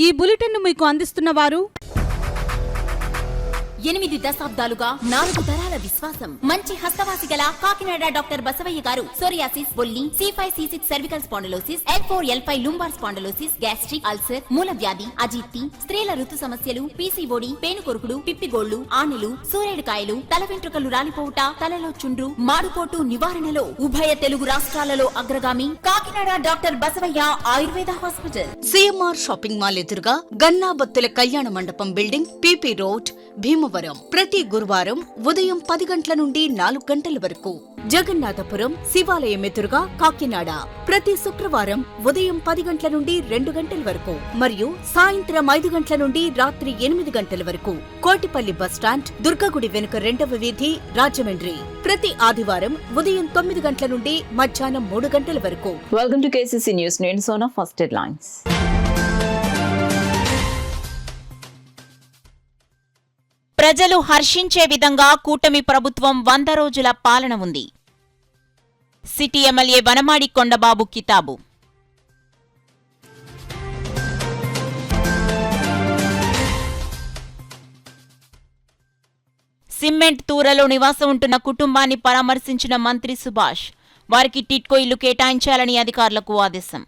ఈ బులెటిన్ మీకు అందిస్తున్న వారు 8 దశాబ్దాలుగా 4 తరాల విశ్వాసం. మంచి హస్తవాసి గల కాకినాడ డాక్టర్ బసవయ్య గారు సోరియాసిస్, బొల్లి, C5, C6 cervical spondylosis, L4, L5 lumbar spondylosis, gastric ulcer, మూల వ్యాధి, అజీర్తి, స్త్రీల ఋతు సమస్యలు, PCOD, పేనుకొరుకుడు, పిప్పిగోళ్లు, ఆనెలు, సూరేడుకాయలు, తల వెంట్రుకలు రాలిపోవుట, తలలో చుండ్రు, మాడుకోటు నివారణలో ఉభయ తెలుగు రాష్ట్రాలలో అగ్రగామి Kakinada doctor Basavaiah Ayurveda hospital. CMR shopping mall ఎదురుగా గన్నాబత్తుల కళ్యాణ మండపం బిల్డింగ్, PP రోడ్, భీమవరం. ప్రతి గురువారం ఉదయం 10 గంటల నుండి 4 గంటల వరకు. జగన్నాథపురం శివాలయం ఎదురుగా కాకినాడ ప్రతి శుక్రవారం ఉదయం 10 గంటల నుండి 2 గంటల వరకు మరియు సాయంత్రం 5 గంటల నుండి రాత్రి 8 గంటల వరకు. కోటిపల్లి బస్టాండ్, దుర్గగుడి వెనుక 2వ వీధి, రాజమండ్రి. ప్రతి ఆదివారం ఉదయం 9 గంటల నుండి మధ్యాహ్నం 3 గంటల వరకు. Welcome to KCC news. నేను సోనా. First headlines. ప్రజలు హర్షించే విధంగా కూటమి ప్రభుత్వం 100 రోజుల పాలన ఉంది. సిటీ ఎమ్మెల్యే వనమాడి కొండబాబు కితాబు. సిమెంట్ తూరలో నివాసం ఉంటున్న కుటుంబాన్ని పరామర్శించిన మంత్రి సుభాష్. వారికి టిట్కో ఇల్లు కేటాయించాలని అధికారులకు ఆదేశం.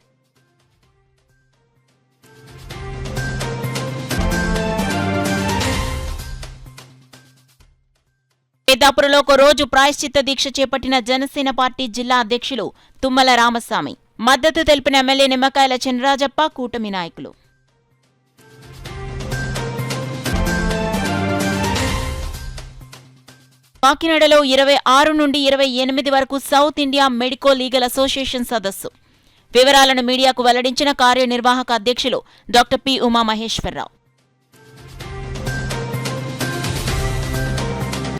పెద్దాపురంలో ఒక రోజు ప్రాయశ్చిత్త దీక్ష చేపట్టిన జనసేన పార్టీ జిల్లా అధ్యక్షులు తుమ్మల రామస్వామి. మద్దతు తెలిపిన ఎమ్మెల్యే నిమ్మకాయల చినరాజప్ప, కూటమి నాయకులు. కాకినాడలో 26 నుండి 28 వరకు south India medico legal association సదస్సు. వివరాలను మీడియాకు వెల్లడించిన కార్యనిర్వాహక అధ్యక్షులు డాక్టర్ పి. ఉమామహేశ్వరరావు.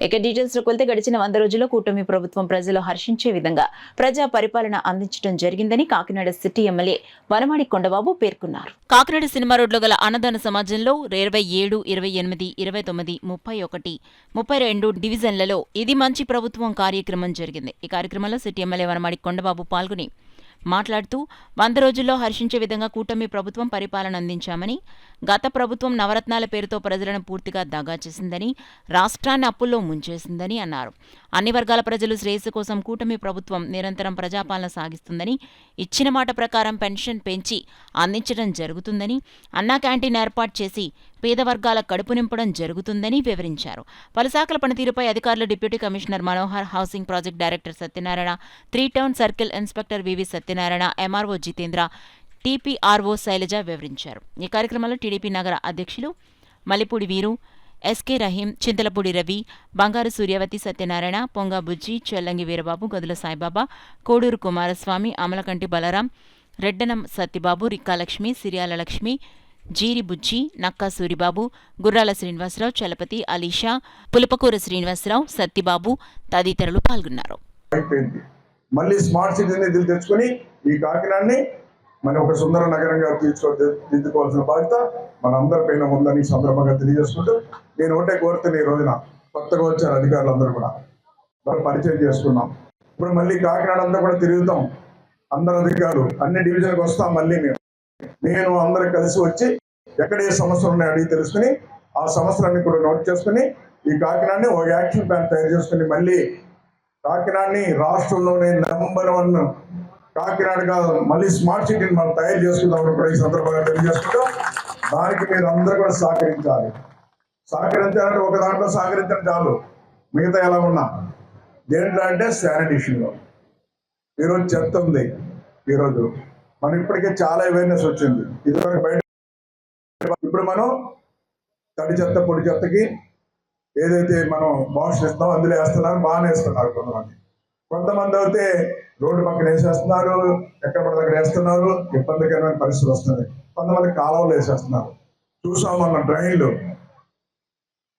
ఇక డీటెయిల్స్ లోకి వెళ్తే గడిచిన 100 రోజుల్లో కూటమి ప్రభుత్వం ప్రజలు హర్షించే విధంగా ప్రజా పరిపాలన అందించడం జరిగిందని కాకినాడ సిటీ ఎమ్మెల్యే వనమాడి కొండబాబు పేర్కొన్నారు. కాకినాడ సినిమా రోడ్లో గల అన్నదాన సమాజంలో 27, 28, 29, 31, 32 డివిజన్లలో ఇది మంచి ప్రభుత్వం కార్యక్రమం జరిగింది. ఈ కార్యక్రమంలో సిటీ ఎమ్మెల్యే వనమాడి కొండబాబు పాల్గొని మాట్లాడుతూ 100 రోజుల్లో హర్షించే విధంగా కూటమి ప్రభుత్వం పరిపాలన అందించామని, గత ప్రభుత్వం నవరత్నాల పేరుతో ప్రజలను పూర్తిగా దగా చేసిందని, రాష్ట్రాన్ని అప్పుల్లో ముంచేసిందని అన్నారు. అన్ని వర్గాల ప్రజలు శ్రేయస్సు కోసం కూటమి ప్రభుత్వం నిరంతరం ప్రజాపాలన సాగిస్తుందని, ఇచ్చిన మాట ప్రకారం పెన్షన్ పెంచి అందించడం జరుగుతుందని, అన్నా క్యాంటీన్ ఏర్పాటు చేసి పేద వర్గాల కడుపు నింపడం జరుగుతుందని వివరించారు. పలు శాఖల పనితీరుపై అధికారులు deputy commissioner Manohar, housing project director Satyanarayana, 3 town circle inspector VV Satyanarayana, MRO Jitendra, TPRO Sailaja వివరించారు. ఈ కార్యక్రమంలో టీడీపీ నగర అధ్యక్షులు మల్లిపూడి వీరు, SK రహీం, చింతలపూడి రవి, బంగారు సూర్యవతి సత్యనారాయణ, పొంగ బుజ్జి, చెల్లంగి వీరబాబు, గదుల సాయిబాబా, కోడూరు కుమారస్వామి, అమలకంటి బలరాం, రెడ్డనం సత్యబాబు, రిక్కాలక్ష్మి, సిరియాల లక్ష్మి, జీరి బుజ్జి, నక్కా సూరిబాబు, గుర్రాల శ్రీనివాసరావు, చలపతి, అలీషా, పులపకూర శ్రీనివాసరావు, సత్యబాబు తదితరులు పాల్గొన్నారు. మళ్ళీ స్మార్ట్ సిటీని తెచ్చుకొని ఈ కాకినాడని మన ఒక సుందర నగరంగా తీర్చుకోవాల్సిన బాధ్యత మన అందరిపైన ఉందని సందర్భంగా తెలియజేసుకుంటూ నేను ఒకటే కోరుతున్న ఈ రోజున కొత్తగా వచ్చారు అధికారులందరూ కూడా వాళ్ళు పరిచయం చేసుకున్నాం. ఇప్పుడు మళ్ళీ కాకినాడ అంతా కూడా తిరుగుతాం. అందరు అధికారులు అన్ని డివిజన్కి వస్తాం. మళ్ళీ నేను అందరూ కలిసి వచ్చి ఎక్కడ ఏ సమస్యలు ఉన్నాయో అడిగి తెలుసుకుని ఆ సమస్యలన్నీ కూడా నోట్ చేసుకుని ఈ కాకినాడని ఒక యాక్షన్ ప్లాన్ తయారు చేసుకుని మళ్ళీ కాకినాడని రాష్ట్రంలోనే నంబర్ 1 కాకినాడగా మళ్ళీ స్మార్ట్ సిటీని మనం తయారు చేసుకుందామని కూడా ఈ సందర్భంగా తెలియజేసుకుంటాం. దానికి మీరు అందరూ కూడా సహకరించాలి. సహకరించాలంటే ఒక దాంట్లో సహకరించడం చాలు, మిగతా ఎలా ఉన్నా దేంట్లో అంటే శానిటేషన్లో. ఈరోజు చెత్త ఉంది. ఈరోజు మనం ఇప్పటికే చాలా అవేర్నెస్ వచ్చింది. ఇదివరకు బయట ఇప్పుడు మనం తడి చెత్త పొడి చెత్తకి ఏదైతే మనం బాక్స్ ఇస్తామో అందులో వేస్తున్నారు, బాగానే వేస్తున్నారు. కొంతమంది అయితే రోడ్డు పక్కన వేసేస్తున్నారు, ఎక్కడ పడితే అక్కడ వేస్తున్నారు, ఇబ్బందికరమైన పరిస్థితులు వస్తున్నాయి. కొంతమంది కాలువలు వేసేస్తున్నారు. చూసాం మన డ్రైన్లు,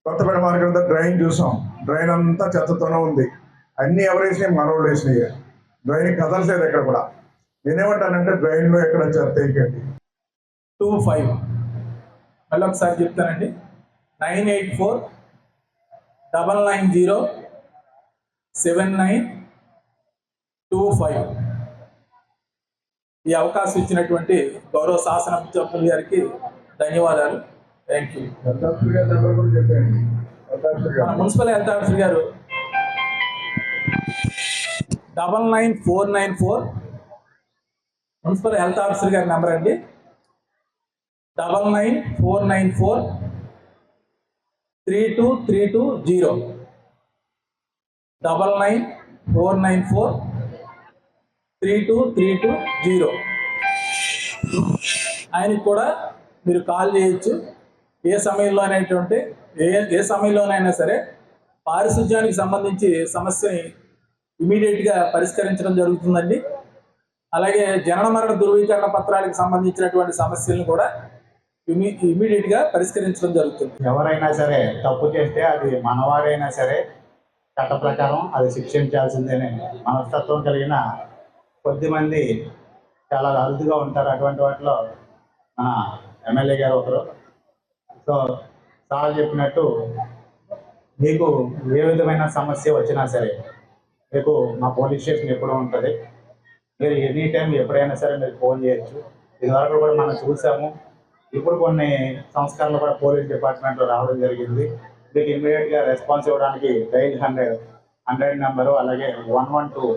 కొత్తపేట మార్కెట్ డ్రైన్ చూసాం. డ్రైన్ అంతా చెత్తతోనే ఉంది. అన్ని ఎవరు వేసినాయి? మనోళ్ళు వేసినాయి. డ్రైన్ కదలలేదు ఎక్కడ కూడా. నేనేమంటానంటే డ్రైన్లో ఎక్కడ చెత్త వేయకండి. 25 మళ్ళీ ఒకసారి చెప్తానండి. 984 990 7925. ఈ అవకాశం ఇచ్చినటువంటి గౌరవ శాసనసభ్యులు గారికి ధన్యవాదాలు. Thank you. హెల్త్ ఆఫీసర్ గారి నెంబర్ కూడా చెప్పండి. హెల్త్ ఆఫీసర్ మన గారు మున్సిపల్ హెల్త్ ఆఫీసర్ గారు 99494 మున్సిపల్ హెల్త్ ఆఫీసర్ గారి నెంబర్ అండి. 99494 32320 99494 32320. ఆయనకి కూడా మీరు కాల్ చేయొచ్చు. ఏ సమయంలోనైనా సరే పారిశుధ్యానికి సంబంధించి సమస్యని ఇమీడియట్గా పరిష్కరించడం జరుగుతుందండి. అలాగే జనన మరణ ధృవీకరణ పత్రాలకు సంబంధించినటువంటి సమస్యలను కూడా ఇమీడియట్గా పరిష్కరించడం జరుగుతుంది. ఎవరైనా సరే తప్పు చేస్తే అది మనవారైనా సరే చట్ట ప్రకారం అది శిక్షించాల్సిందేనే మనస్తత్వం కలిగిన కొద్దిమంది చాలా అరుదుగా ఉంటారు. అటువంటి వాటిలో మన ఎమ్మెల్యే గారు ఒకరు. సో సార్ చెప్పినట్టు మీకు ఏ విధమైన సమస్య వచ్చినా సరే మీకు మా పోలీస్ స్టేషన్ ఎప్పుడూ ఉంటుంది. మీరు ఎనీ టైం ఎప్పుడైనా సరే మీరు ఫోన్ చేయొచ్చు. ఇదివరకు కూడా మనం చూసాము. ఇప్పుడు కొన్ని సంస్కరణలు కూడా పోలీస్ డిపార్ట్మెంట్లో రావడం జరిగింది. మీకు ఇమ్మీడియట్గా రెస్పాన్స్ ఇవ్వడానికి డైల్ 100 నెంబరు, అలాగే 112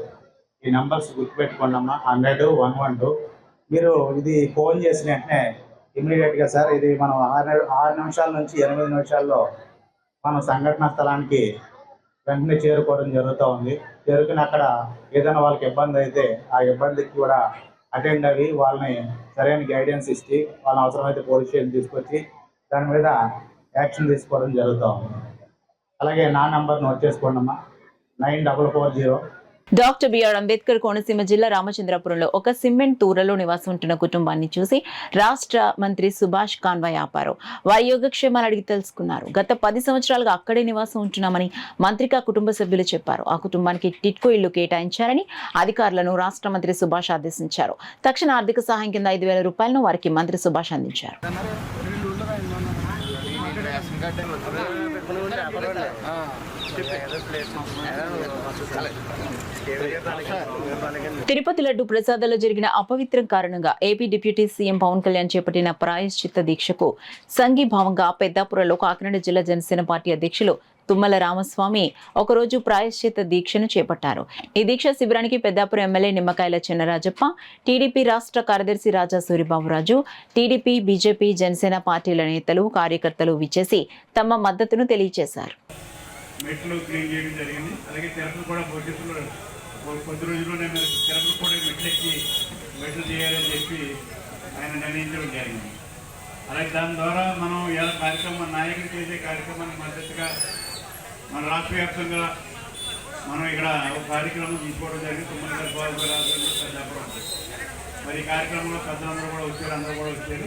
ఈ నెంబర్స్ గుర్తుపెట్టుకోండి అమ్మా. 100 112 మీరు ఇది ఫోన్ చేసిన వెంటనే ఇమ్మీడియట్గా సార్ ఇది మనం 6 నిమిషాల నుంచి 8 నిమిషాల్లో మనం సంఘటనా స్థలానికి వెంటనే చేరుకోవడం జరుగుతూ ఉంది. చేరుకుని అక్కడ ఏదైనా వాళ్ళకి ఇబ్బంది అయితే ఆ ఇబ్బందికి కూడా అటెండ్ అయ్యి వాళ్ళని సరైన గైడెన్స్ ఇచ్చి వాళ్ళని అవసరమైతే పోలీస్ స్టేషన్ తీసుకొచ్చి దాని మీద యాక్షన్ తీసుకోవడం జరుగుతూ ఉంది. అలాగే నా నంబర్ నోట్ చేసుకోండి అమ్మా. 9440. డాక్టర్ బిఆర్ అంబేద్కర్ కోనసీమ జిల్లా రామచంద్రపురంలో ఒక సిమెంట్ తూరలో నివాసం ఉంటున్న కుటుంబాన్ని చూసి రాష్ట్ర మంత్రి సుభాష్ కాన్వాయ్ ఆపారు. వారి యోగక్షేమాలు అడిగి తెలుసుకున్నారు. గత 10 సంవత్సరాలుగా అక్కడే నివాసం ఉంటున్నామని మంత్రికి ఆ కుటుంబ సభ్యులు చెప్పారు. ఆ కుటుంబానికి టిట్కో ఇల్లు కేటాయించాలని అధికారులను రాష్ట్ర మంత్రి సుభాష్ ఆదేశించారు. తక్షణ ఆర్థిక సహాయం కింద 5,000 రూపాయలను వారికి మంత్రి సుభాష్ అందించారు. తిరుపతి లడ్డు ప్రసాదాల్లో జరిగిన అపవిత్రం కారణంగా AP deputy CM Pawan Kalyan చేపట్టిన ప్రాయశ్చిత్త దీక్షకు సంఘీభావంగా పెద్దాపురంలో కాకినాడ జిల్లా జనసేన పార్టీ అధ్యక్షులు తుమ్మల రామస్వామి ఒకరోజు ప్రాయశ్చిత్త దీక్షను చేపట్టారు. ఈ దీక్ష శిబిరానికి పెద్దాపురం ఎమ్మెల్యే నిమ్మకాయల చిన్నరాజప్ప, టీడీపీ రాష్ట్ర కార్యదర్శి రాజా సూరిబాబురాజు, టీడీపీ, బీజేపీ, జనసేన పార్టీల నేతలు, కార్యకర్తలు విచ్చేసి తమ మద్దతును తెలియజేశారు. మెట్లు క్లీన్ చేయడం జరిగింది. అలాగే తిరుపతి కూడా భవిష్యత్తులో కొద్ది రోజుల్లోనే తిరుపతి కూడా మెట్లు చేయాలని చెప్పి ఆయన నిర్ణయించడం జరిగింది. అలాగే దాని ద్వారా మనం ఎలా కార్యక్రమం నాయకులు చేసే కార్యక్రమానికి మద్దతుగా మన రాష్ట్ర వ్యాప్తంగా మనం ఇక్కడ ఒక కార్యక్రమం తీసుకోవడం జరిగింది. 9 బాబు గారు పెద్దాపురం. మరి ఈ కార్యక్రమంలో పెద్దలందరూ కూడా వచ్చారు, అందరూ కూడా వచ్చారు.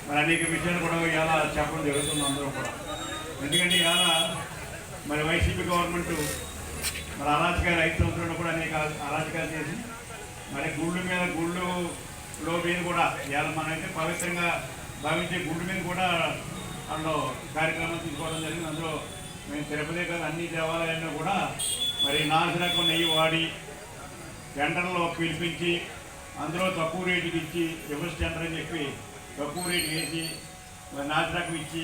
మరి అనేక విషయాలు కూడా ఇలా చెప్పడం జరుగుతుంది అందరూ కూడా. ఎందుకంటే ఇలా మరి వైసీపీ గవర్నమెంట్ మరి అరాచకాలు 5 సంవత్సరాలు కూడా అనేక అరాచకాలు చేసి మరి గుళ్ళు మీద కూడా ఇవాళ మనమైతే పవిత్రంగా భావించే గుళ్ళు మీద కూడా అందులో కార్యక్రమం తీసుకోవడం జరిగింది. అందులో మేము తిరుపతి కాదు అన్ని దేవాలయాల్లో కూడా మరి నాసిరకం నెయ్యి వాడి టెండర్లో పిలిపించి అందులో తక్కువ రేటుకి ఇచ్చి రివర్స్ టెండర్ అని చెప్పి తక్కువ రేటు వేసి మరి నాసిరకం ఇచ్చి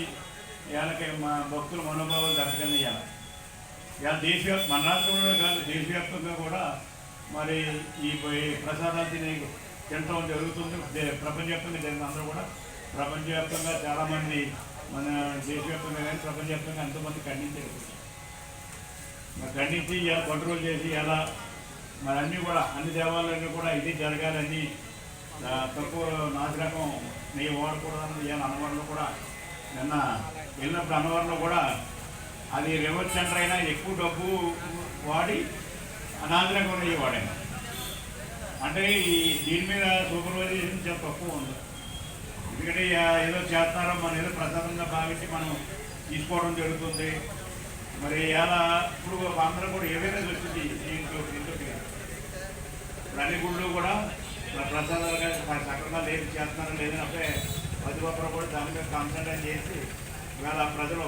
ఇవాళకి మా భక్తుల మనోభావాలు దెబ్బతిన్న ఇవాళ మన రాష్ట్రంలో కాదు దేశవ్యాప్తంగా కూడా మరి ఈ ప్రసాదాలు తినడం జరుగుతుంది. ప్రపంచవ్యాప్తంగా జరిగిన అందరూ కూడా ప్రపంచవ్యాప్తంగా చాలామంది మన దేశవ్యాప్తంగా కానీ ప్రపంచవ్యాప్తంగా ఎంతోమంది ఖండించారు. మరి ఖండించి ఇలా కంట్రోల్ చేసి ఇలా మరి అన్నీ కూడా అన్ని దేవాలయాలు కూడా ఇది జరగాలని తక్కువ నాసిరకం నెయ్యి వాడకూడదని ఇవాళ అన్నవరంలో కూడా నిన్న వెళ్ళినప్పుడు అన్నవరంలో కూడా అది రివర్స్ సెంటర్ అయినా ఎక్కువ డబ్బు వాడి అనాథరకం నెయ్యి వాడాను. అంటే దీని మీద సూపర్వైజేషన్ చాలా తక్కువ ఉంది. ఎందుకంటే ఏదో చేస్తారో మనం ఏదో ప్రసాదంగా భావించి మనం తీసుకోవడం జరుగుతుంది. మరి ఇలా ఇప్పుడు అందరూ కూడా ఏవైనా వచ్చింది దీంట్లో ఇప్పుడు అన్ని గుళ్ళు కూడా ప్రసాదాలుగా సక్రమంగా లేదు చేస్తున్నారో లేదంటే ప్రతి ఒక్కరు కూడా దాని మీద కాన్సన్ట్రేట్ చేసి ఇవాళ ప్రజలు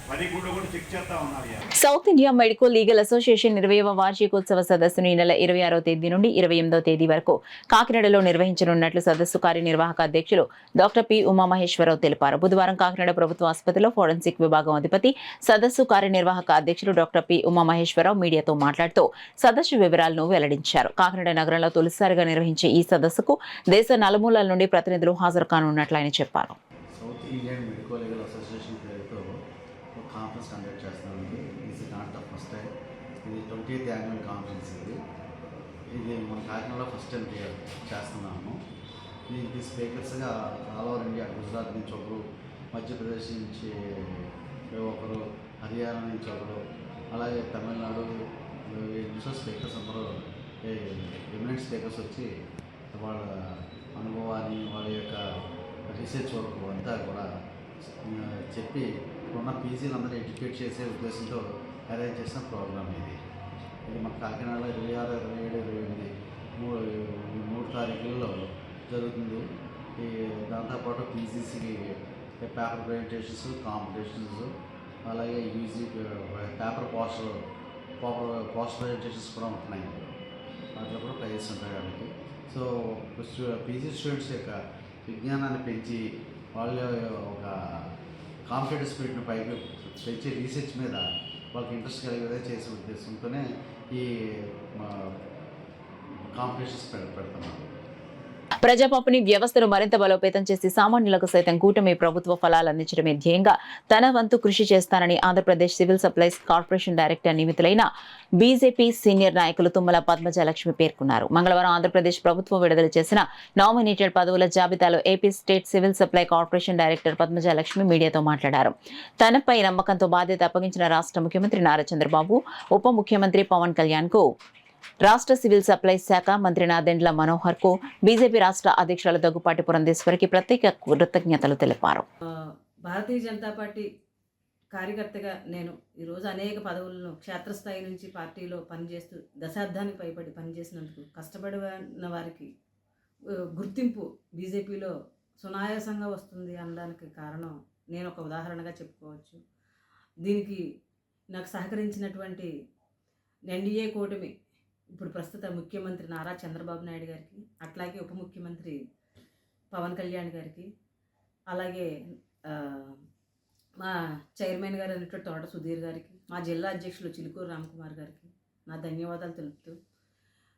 10 గుళ్ళు కూడా చెక్ చేస్తా ఉన్నారు ఇవాళ. South India medical legal association 20వ వార్షికోత్సవ సదస్సును ఈ నెల 26వ తేదీ నుండి 28వ తేదీ వరకు కాకినాడలో నిర్వహించనున్నట్లు సదస్సు కార్యనిర్వాహక అధ్యక్షులు డాక్టర్ పి ఉమామహేశ్వరరావు తెలిపారు. బుధవారం కాకినాడ ప్రభుత్వ ఆసుపత్రిలో ఫోరెన్సిక్ విభాగం అధిపతి, సదస్సు కార్యనిర్వాహక అధ్యక్షులు డాక్టర్ పి ఉమామహేశ్వరరావు మీడియాతో మాట్లాడుతూ సదస్సు వివరాలను వెల్లడించారు. కాకినాడ నగరంలో తొలిసారిగా నిర్వహించే ఈ సదస్సుకు దేశ నలుమూలల నుండి ప్రతినిధులు హాజరు కానున్నట్లు ఆయన చెప్పారు. South Indian medical legal association పేరుతో ఒక కాన్ఫరెన్స్ కండక్ట్ చేస్తున్నామండి. This is not the first time. ఇది 20th యాన్యువల్ కాన్ఫరెన్స్. ఇది మన కాకినాడలో ఫస్ట్ టైం చేస్తున్నాము. దీనికి స్పీకర్స్గా ఆల్ ఓవర్ ఇండియా, గుజరాత్ నుంచి ఒకరు, మధ్యప్రదేశ్ నుంచి ఒకరు, హర్యానా నుంచి ఒకరు, అలాగే తమిళనాడు నుంచి స్పీకర్స్ అందరూ ఎమినెంట్ స్పీకర్స్ వచ్చి వాళ్ళ అనుభవాన్ని, వాళ్ళ యొక్క రీసెర్చ్ వర్క్ అంతా కూడా చెప్పి ఉన్న పీజీలు అందరూ ఎడ్యుకేట్ చేసే ఉద్దేశంతో అరేంజ్ చేసిన ప్రోగ్రామ్ ఇది. ఇది మన కాకినాడలో 26, 27, 28 మూడు తారీఖుల్లో జరుగుతుంది. ఈ దాంతోపాటు పీజీసీకి పేపర్ ప్రజెంటేషన్స్, కాంపిటీషన్స్, అలాగే యూజీ పేపర్ పోస్టర్ ప్రజెంటేషన్స్ కూడా ఉంటున్నాయి. వాటిలో కూడా ప్రైజెస్ ఉంటాయి కాబట్టి. సో పీజీ స్టూడెంట్స్ యొక్క విజ్ఞానాన్ని పెంచి వాళ్ళ ఒక కాంపిటేటివ్ స్పిరిట్ని పైకి పెంచి రీసెర్చ్ మీద వాళ్ళకి ఇంట్రెస్ట్ కలిగేదే చేసే ఉద్దేశంతోనే ఈ కాంపిటీషన్స్ పెడుతున్నాం. ప్రజా పంపిణీ వ్యవస్థను మరింత బలోపేతం చేసి సామాన్యులకు సైతం కూటమి ప్రభుత్వ ఫలాలు అందించడమే ధ్యేయంగా తన వంతు కృషి చేస్తానని Andhra Pradesh civil supplies corporation director నియమితులైన బీజేపీ సీనియర్ నాయకులు తుమ్మల పద్మజలక్ష్మి పేర్కొన్నారు. మంగళవారం ఆంధ్రప్రదేశ్ ప్రభుత్వం విడుదల చేసిన నామినేటెడ్ పదవుల జాబితాలో AP state civil supply corporation director Padmajalakshmi మీడియాతో మాట్లాడారు. తనపై నమ్మకంతో బాధ్యత అప్పగించిన రాష్ట్ర ముఖ్యమంత్రి నారా చంద్రబాబు, ఉప ముఖ్యమంత్రి పవన్ కళ్యాణ్ కు, రాష్ట్ర సివిల్ సప్లైస్ శాఖ మంత్రి నాదెండ్ల మనోహర్ కు, బీజేపీ రాష్ట్ర అధ్యక్షురాలు దగ్గుపాటి పురంధేశ్వరికి ప్రత్యేక కృతజ్ఞతలు తెలిపారు. భారతీయ జనతా పార్టీ కార్యకర్తగా నేను ఈరోజు అనేక పదవులను క్షేత్రస్థాయి నుంచి పార్టీలో పనిచేస్తూ దశాబ్దానికి పైబడి పనిచేసినందుకు కష్టపడిన వారికి గుర్తింపు బీజేపీలో సునాయాసంగా వస్తుంది అనడానికి కారణం నేను ఒక ఉదాహరణగా చెప్పుకోవచ్చు. దీనికి నాకు సహకరించినటువంటి ఎన్డీఏ కూటమి ఇప్పుడు ప్రస్తుత ముఖ్యమంత్రి నారా చంద్రబాబు నాయుడు గారికి, అట్లాగే ఉప ముఖ్యమంత్రి పవన్ కళ్యాణ్ గారికి, అలాగే మా చైర్మన్ గారు అయినటువంటి తోట సుధీర్ గారికి, మా జిల్లా అధ్యక్షులు చిలుకూరు రామకుమార్ గారికి నా ధన్యవాదాలు తెలుపుతూ,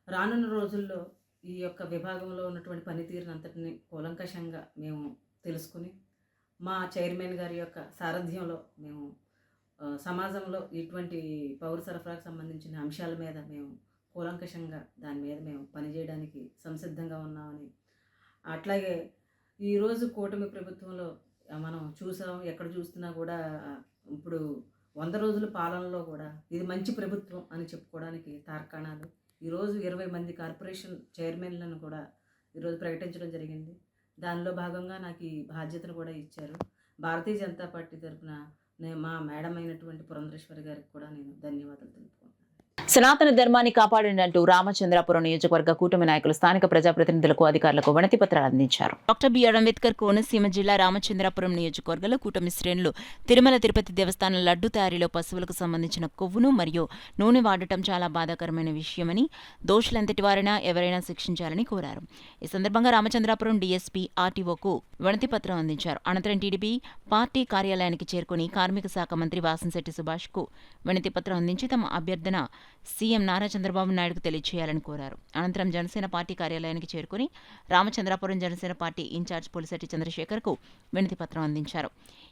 రానున్న రోజుల్లో ఈ యొక్క విభాగంలో ఉన్నటువంటి పనితీరునంతటిని కూలంకషంగా మేము తెలుసుకుని మా చైర్మన్ గారి యొక్క సారథ్యంలో మేము సమాజంలో ఇటువంటి పౌర సరఫరాకు సంబంధించిన అంశాల మీద మేము కూలంకషంగా దాని మీద మేము పనిచేయడానికి సంసిద్ధంగా ఉన్నామని, అట్లాగే ఈరోజు కూటమి ప్రభుత్వంలో మనం చూసాం, ఎక్కడ చూస్తున్నా కూడా ఇప్పుడు 100 రోజుల పాలనలో కూడా ఇది మంచి ప్రభుత్వం అని చెప్పుకోవడానికి తార్కాణాలు. ఈరోజు 20 మంది కార్పొరేషన్ చైర్మన్లను కూడా ఈరోజు ప్రకటించడం జరిగింది. దానిలో భాగంగా నాకు ఈ బాధ్యతను కూడా ఇచ్చారు. భారతీయ జనతా పార్టీ తరఫున మా మేడం అయినటువంటి పురంధేశ్వరి గారికి కూడా నేను ధన్యవాదాలు తెలుపుకుంటున్నాను. సనాతన ధర్మాన్ని కాపాడినంటూ రామచంద్రాపురం నియోజకవర్గ కూటమి నాయకులు స్థానిక ప్రజాప్రతినిధులకు, అధికారులకు వినతి పత్రాలు అందించారు. డాక్టర్ బిఆర్ అంబేద్కర్ కోనసీమ జిల్లా రామచంద్రాపురం నియోజకవర్గంలో కూటమి శ్రేణులు తిరుమల తిరుపతి దేవస్థానం లడ్డు తయారీలో పశువులకు సంబంధించిన కొవ్వును మరియు నూనె వాడటం చాలా బాధాకరమైన విషయమని, దోషులంతటి వారైనా ఎవరైనా శిక్షించాలని కోరారు. ఈ సందర్భంగా రామచంద్రాపురం డీఎస్పీ ఆర్టీఓకు వినతి పత్రం అందించారు. అనంతరం టీడీపీ పార్టీ కార్యాలయానికి చేరుకుని కార్మిక శాఖ మంత్రి వాసంశెట్టి సుభాష్ కు వినతి పత్రం అందించి తమ అభ్యర్థన సీఎం నారా చంద్రబాబు నాయుడుకు తెలియజేయాలని కోరారు. అనంతరం జనసేన పార్టీ కార్యాలయానికి చేరుకుని రామచంద్రాపురం జనసేన పార్టీ ఇన్ఛార్జ్ పులిశెట్టి చంద్రశేఖర్కు వినతి పత్రం అందించారు.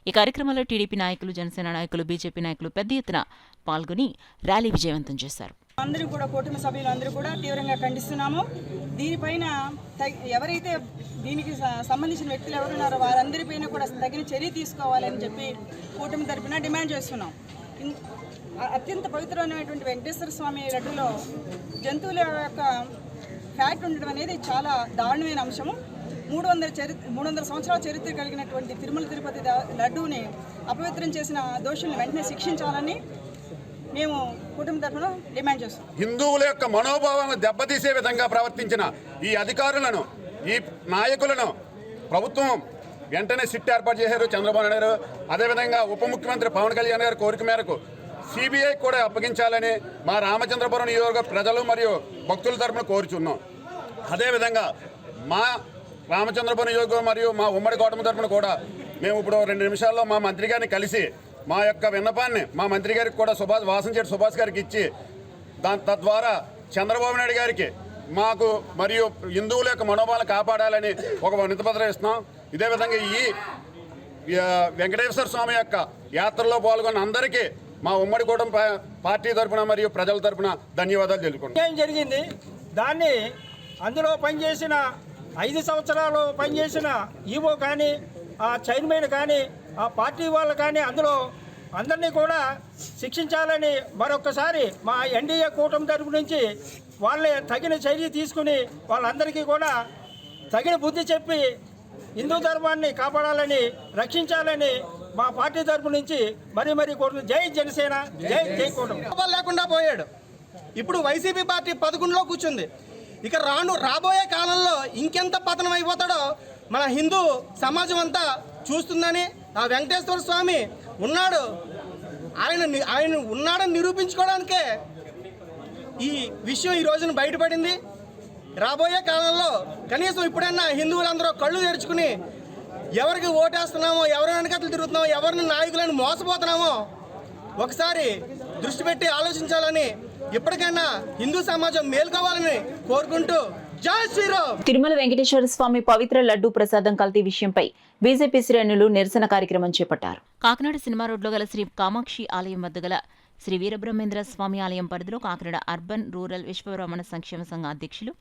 ఈ కార్యక్రమంలో టీడీపీ నాయకులు, జనసేన నాయకులు, బీజేపీ నాయకులు పెద్ద ఎత్తున పాల్గొని ర్యాలీ విజయవంతం చేశారు. అందరూ కూడా కూటమి సభ్యులందరూ కూడా తీవ్రంగా ఖండిస్తున్నాము. దీనిపైన ఎవరైతే దీనికి సంబంధించిన వ్యక్తులు ఎవరున్నారో వారందరిపైన కూడా తగిన చర్య తీసుకోవాలని చెప్పి కూటమి తరఫున డిమాండ్ చేస్తున్నాం. అత్యంత పవిత్రమైనటువంటి వెంకటేశ్వర స్వామి లడ్డులో జంతువుల యొక్క ఫ్యాట్ ఉండడం అనేది చాలా దారుణమైన అంశము. 300 సంవత్సరాల చరిత్ర కలిగినటువంటి తిరుమల తిరుపతి లడ్డూని అపవిత్రం చేసిన దోషుల్ని వెంటనే శిక్షించాలని మేము కుటుంబ తరఫున డిమాండ్ చేస్తున్నాం. హిందువుల యొక్క మనోభావాలను దెబ్బతీసే విధంగా ప్రవర్తించిన ఈ అధికారులను, ఈ నాయకులను ప్రభుత్వం వెంటనే సిట్ ఏర్పాటు చేశారు చంద్రబాబు నాయుడు గారు. అదేవిధంగా ఉప ముఖ్యమంత్రి పవన్ కళ్యాణ్ గారి కోరిక మేరకు సిబిఐ కూడా అప్పగించాలని మా రామచంద్రపురం నియోజక ప్రజలు మరియు భక్తుల తరపున కోరుచున్నాం. అదేవిధంగా మా రామచంద్రపురం నియోజకవర్గం మరియు మా ఉమ్మడి కూటమి తరపున కూడా మేము ఇప్పుడు 2 నిమిషాల్లో మా మంత్రి గారిని కలిసి మా యొక్క విన్నపాన్ని మా మంత్రి గారికి కూడా వాసంశెట్టి సుభాష్ గారికి ఇచ్చి తద్వారా చంద్రబాబు నాయుడు గారికి మాకు మరియు హిందువుల యొక్క మనోభావాలు కాపాడాలని ఒక వినతిపత్రం ఇస్తున్నాం. ఇదే విధంగా ఈ వెంకటేశ్వర స్వామి యొక్క యాత్రలో పాల్గొన్న అందరికీ మా ఉమ్మడి కూటమి పార్టీ తరఫున మరియు ప్రజల తరఫున ధన్యవాదాలు తెలుపుకుంటున్నాం. ఏం జరిగింది దాన్ని అందులో పనిచేసిన 5 సంవత్సరాలు పనిచేసిన ఈవో కానీ ఆ చైర్మన్ కానీ ఆ పార్టీ వాళ్ళు కానీ అందులో అందరినీ కూడా శిక్షించాలని మరొకసారి మా ఎన్డీఏ కూటమి తరపు నుంచి వాళ్ళే తగిన చర్య తీసుకుని వాళ్ళందరికీ కూడా తగిన బుద్ధి చెప్పి హిందూ ధర్మాన్ని కాపాడాలని రక్షించాలని మా పార్టీ తరపు నుంచి మరీ కోరుతుంది. జై జనసేన, జై కూటమి. లేకుండా పోయాడు. ఇప్పుడు వైసీపీ పార్టీ 11లో కూర్చుంది. ఇక రాబోయే కాలంలో ఇంకెంత పతనం అయిపోతాడో మన హిందూ సమాజం అంతా చూస్తుందని ఆ వెంకటేశ్వర స్వామి ఉన్నాడు. ఆయన ఉన్నాడని నిరూపించుకోవడానికే ఈ విషయం ఈ రోజున బయటపడింది. రాబోయే కాలంలో కనీసం ఇప్పుడైనా హిందువులందరూ కళ్ళు తెరుచుకుని ఎవరికి ఓటేస్తున్నామో, ఎవరి వెనకట్లు తిరుగుతున్నామో, ఎవరిని నాయకులను మోసపోతున్నామో ఒకసారి దృష్టి పెట్టి ఆలోచించాలని, ఇప్పటికైనా హిందూ సమాజం మేల్కోవాలని కోరుకుంటూ జై శ్రీరామ్. తిరుమల వెంకటేశ్వర స్వామి పవిత్ర లడ్డూ ప్రసాదం కల్తీ విషయంపై బీజేపీ శ్రేణులు నిరసన కార్యక్రమం చేపట్టారు. కాకినాడ సినిమా రోడ్లో గల శ్రీ కామాక్షి ఆలయం వద్ద గల శ్రీ వీరబ్రహ్మేంద్ర స్వామి ఆలయం పరిధిలో కాకినాడ అర్బన్ రూరల్ విశ్వబ్రాహ్మణ సంక్షేమ సంఘ అధ్యక్షులు,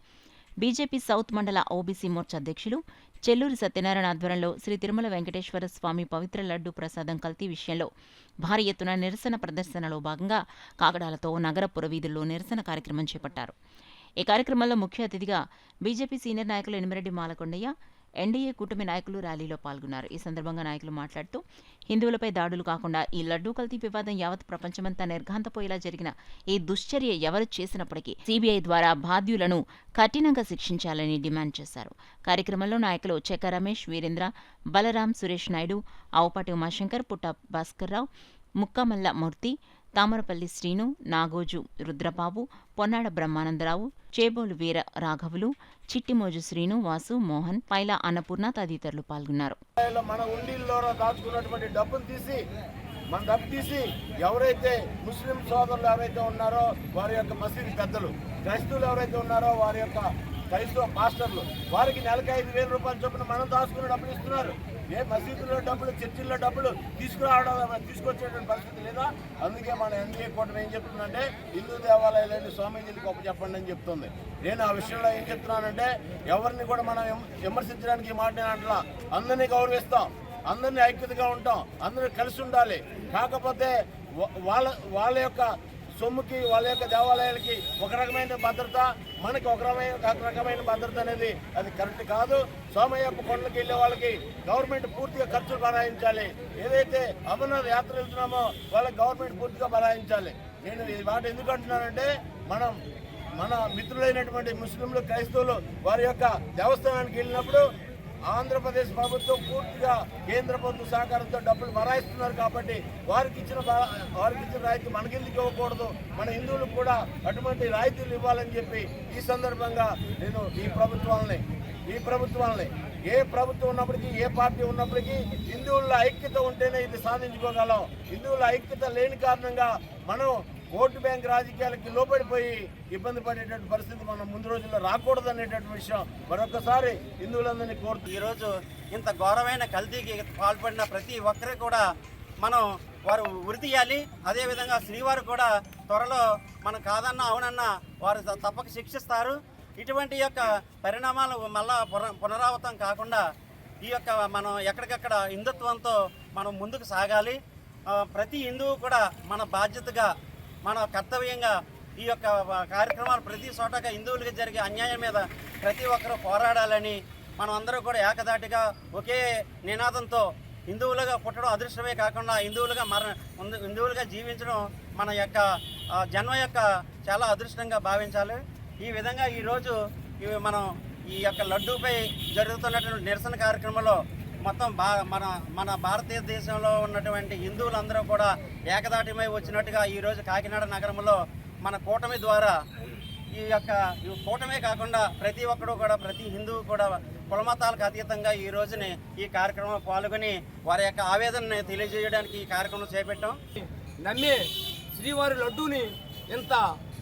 బీజేపీ సౌత్ మండల ఓబీసీ మోర్చా అధ్యక్షులు చెల్లూరి సత్యనారాయణ ఆధ్వర్యంలో శ్రీ తిరుమల వెంకటేశ్వర స్వామి పవిత్ర లడ్డూ ప్రసాదం కల్తీ విషయంలో భారీ ఎత్తున నిరసన ప్రదర్శనలో భాగంగా కాగడాలతో నగర పురవీధుల్లో నిరసన కార్యక్రమం చేపట్టారు. ఈ కార్యక్రమంలో ముఖ్య అతిథిగా బీజేపీ సీనియర్ నాయకులు ఎనిమిరెడ్డి మాలకొండయ్య, ఎన్డీఏ కూటమి నాయకులు ర్యాలీలో పాల్గొన్నారు. ఈ సందర్భంగా నాయకులు మాట్లాడుతూ హిందువులపై దాడులు కాకుండా ఈ లడ్డూ కల్తీ వివాదం యావత్ ప్రపంచమంతా నిర్ఘాంతపోయేలా జరిగిన ఈ దుశ్చర్య ఎవరు చేసినప్పటికీ సీబీఐ ద్వారా బాధ్యులను కఠినంగా శిక్షించాలని డిమాండ్ చేశారు. కార్యక్రమంలో నాయకులు చెక్క రమేష్, వీరేంద్ర, బలరాం, సురేష్ నాయుడు, ఆవుపాటి ఉమాశంకర్, పుట్ట భాస్కర్రావు, ముక్కమల్ల మూర్తి, తామరపల్లి శ్రీను, నాగోజు రుద్రబాబు, పొన్నాడ బ్రహ్మానందరావు, చేబోలు వీర రాఘవులు, చిట్టిమోజు శ్రీను, వాసు, మోహన్, పైలా అన్నపూర్ణ తదితరులు పాల్గొన్నారు. మన ఉండిల్లో దాచుకున్నటువంటి డబ్బులు తీసి ఎవరైతే ముస్లిం సోదరులు ఎవరైతే ఉన్నారో వారి యొక్క మసీదు పెద్దలు, క్రైస్తవులు ఎవరైతే ఉన్నారో వారి యొక్క క్రైస్తవ మాస్టర్లు, వారికి నెలకి 5,000 రూపాయల చొప్పున మనం దాచుకున్న డబ్బులు ఇస్తున్నారు. ఏ మసీదులో డబ్బులు, చర్చిల్లో డబ్బులు తీసుకొచ్చేటువంటి పరిస్థితి లేదా? అందుకే మన ఎన్డీఏ కూటమి ఏం చెప్తుందంటే హిందూ దేవాలయాలని స్వామీజీలకు చెప్పండి అని చెప్తుంది. నేను ఆ విషయంలో ఏం చెప్తున్నానంటే ఎవరిని కూడా మనం విమర్శించడానికి ఈ మాట అంటలా. అందరినీ గౌరవిస్తాం, అందరినీ ఐక్యతగా ఉంటాం, అందరూ కలిసి ఉండాలి. కాకపోతే వాళ్ళ యొక్క సొమ్ముకి, వాళ్ళ యొక్క దేవాలయాలకి ఒక రకమైన భద్రత, మనకి ఒక రకమైన భద్రత అనేది అది కరెక్ట్ కాదు. సోమయ్యప్ప కొండలకి వెళ్ళే వాళ్ళకి గవర్నమెంట్ పూర్తిగా ఖర్చులు భరాయించాలి. ఏదైతే అమర్నాథ్ యాత్ర వెళ్తున్నామో వాళ్ళకి గవర్నమెంట్ పూర్తిగా భరాయించాలి. నేను ఈ మాట ఎందుకు అంటున్నానంటే మన మిత్రులైనటువంటి ముస్లింలు, క్రైస్తవులు వారి యొక్క దేవస్థానానికి వెళ్ళినప్పుడు ఆంధ్రప్రదేశ్ ప్రభుత్వం పూర్తిగా కేంద్ర ప్రభుత్వ సహకారంతో డబ్బులు భరాయిస్తున్నారు. కాబట్టి వారికి ఇచ్చిన రాయితీ మనకెందుకు ఇవ్వకూడదు? మన హిందువులకు కూడా అటువంటి రాయితీలు ఇవ్వాలని చెప్పి ఈ సందర్భంగా నేను ఈ ప్రభుత్వాలని ఏ ప్రభుత్వం ఉన్నప్పటికీ, ఏ పార్టీ ఉన్నప్పటికీ హిందువుల ఐక్యత ఉంటేనే ఇది సాధించుకోగలం. హిందువుల ఐక్యత లేని కారణంగా మనం ఓటు బ్యాంక్ రాజకీయాలకి లోపడిపోయి ఇబ్బంది పడేటువంటి పరిస్థితి మనం ముందు రోజుల్లో రాకూడదు అనేటువంటి విషయం మరొకసారి హిందువులందరినీ కోరుతూ, ఈరోజు ఇంత ఘోరమైన కల్తీకి పాల్పడిన ప్రతి ఒక్కరికి కూడా మనం వారు ఉరి తీయాలి. అదేవిధంగా శ్రీవారు కూడా త్వరలో మనం కాదన్నా అవునన్నా వారు తప్పక శిక్షిస్తారు. ఇటువంటి యొక్క పరిణామాలు మళ్ళా పునరావృతం కాకుండా ఈ యొక్క మనం ఎక్కడికక్కడ హిందుత్వంతో మనం ముందుకు సాగాలి. ప్రతి హిందువు కూడా మన బాధ్యతగా, మన కర్తవ్యంగా ఈ యొక్క కార్యక్రమాలు ప్రతి చోటగా హిందువులకు జరిగే అన్యాయం మీద ప్రతి ఒక్కరూ పోరాడాలని మనం అందరూ కూడా ఏకదాటిగా ఒకే నినాదంతో హిందువులుగా పుట్టడం అదృష్టమే కాకుండా హిందువులుగా జీవించడం మన యొక్క జన్మ యొక్క చాలా అదృష్టంగా భావించాలి. ఈ విధంగా ఈరోజు మనం ఈ యొక్క లడ్డూపై జరుగుతున్నటువంటి నిరసన కార్యక్రమంలో మొత్తం మన భారతదేశంలో ఉన్నటువంటి హిందువులందరూ కూడా ఏకదాటిమై వచ్చినట్టుగా ఈరోజు కాకినాడ నగరంలో మన కూటమి ద్వారా ఈ కూటమే కాకుండా ప్రతి ఒక్కరు కూడా ప్రతి హిందువు కూడా కులమతాలకు అతీతంగా ఈ రోజుని ఈ కార్యక్రమంలో పాల్గొని వారి యొక్క ఆవేదనని తెలియజేయడానికి ఈ కార్యక్రమం చేపట్టాం. నమ్మి శ్రీవారి లడ్డూని ఇంత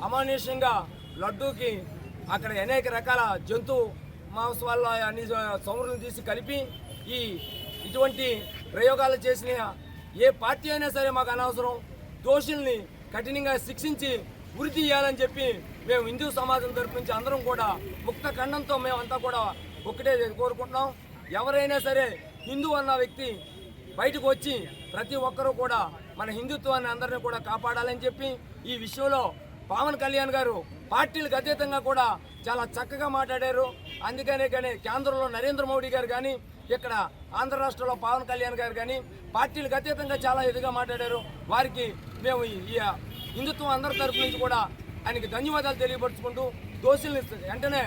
అమానుష్యంగా లడ్డూకి అక్కడ అనేక రకాల జంతు మాంసాల అన్ని సౌరులను తీసి కలిపి ఇటువంటి ప్రయోగాలు చేసిన ఏ పార్టీ అయినా సరే మాకు అనవసరం. దోషుల్ని కఠినంగా శిక్షించి ఉరి తీయాలని చెప్పి మేము హిందూ సమాజం తరపు నుంచి అందరం కూడా ముక్త ఖండంతో మేమంతా కూడా ఒక్కటే కోరుకుంటున్నాం. ఎవరైనా సరే హిందూ అన్న వ్యక్తి బయటకు వచ్చి ప్రతి ఒక్కరూ కూడా మన హిందుత్వాన్ని అందరినీ కూడా కాపాడాలని చెప్పి ఈ విషయంలో పవన్ కళ్యాణ్ గారు పార్టీలకు అతీతంగా కూడా చాలా చక్కగా మాట్లాడారు. అందుకనే కేంద్రంలో నరేంద్ర మోడీ గారు కానీ ఇక్కడ ఆంధ్ర రాష్ట్రంలో పవన్ కళ్యాణ్ గారు కానీ పార్టీలకు అతీతంగా చాలా ఎదుగా మాట్లాడారు. వారికి మేము ఈ హిందుత్వం అందరి తరపు నుంచి కూడా ఆయనకి ధన్యవాదాలు తెలియపరుచుకుంటూ దోషుల్ని వెంటనే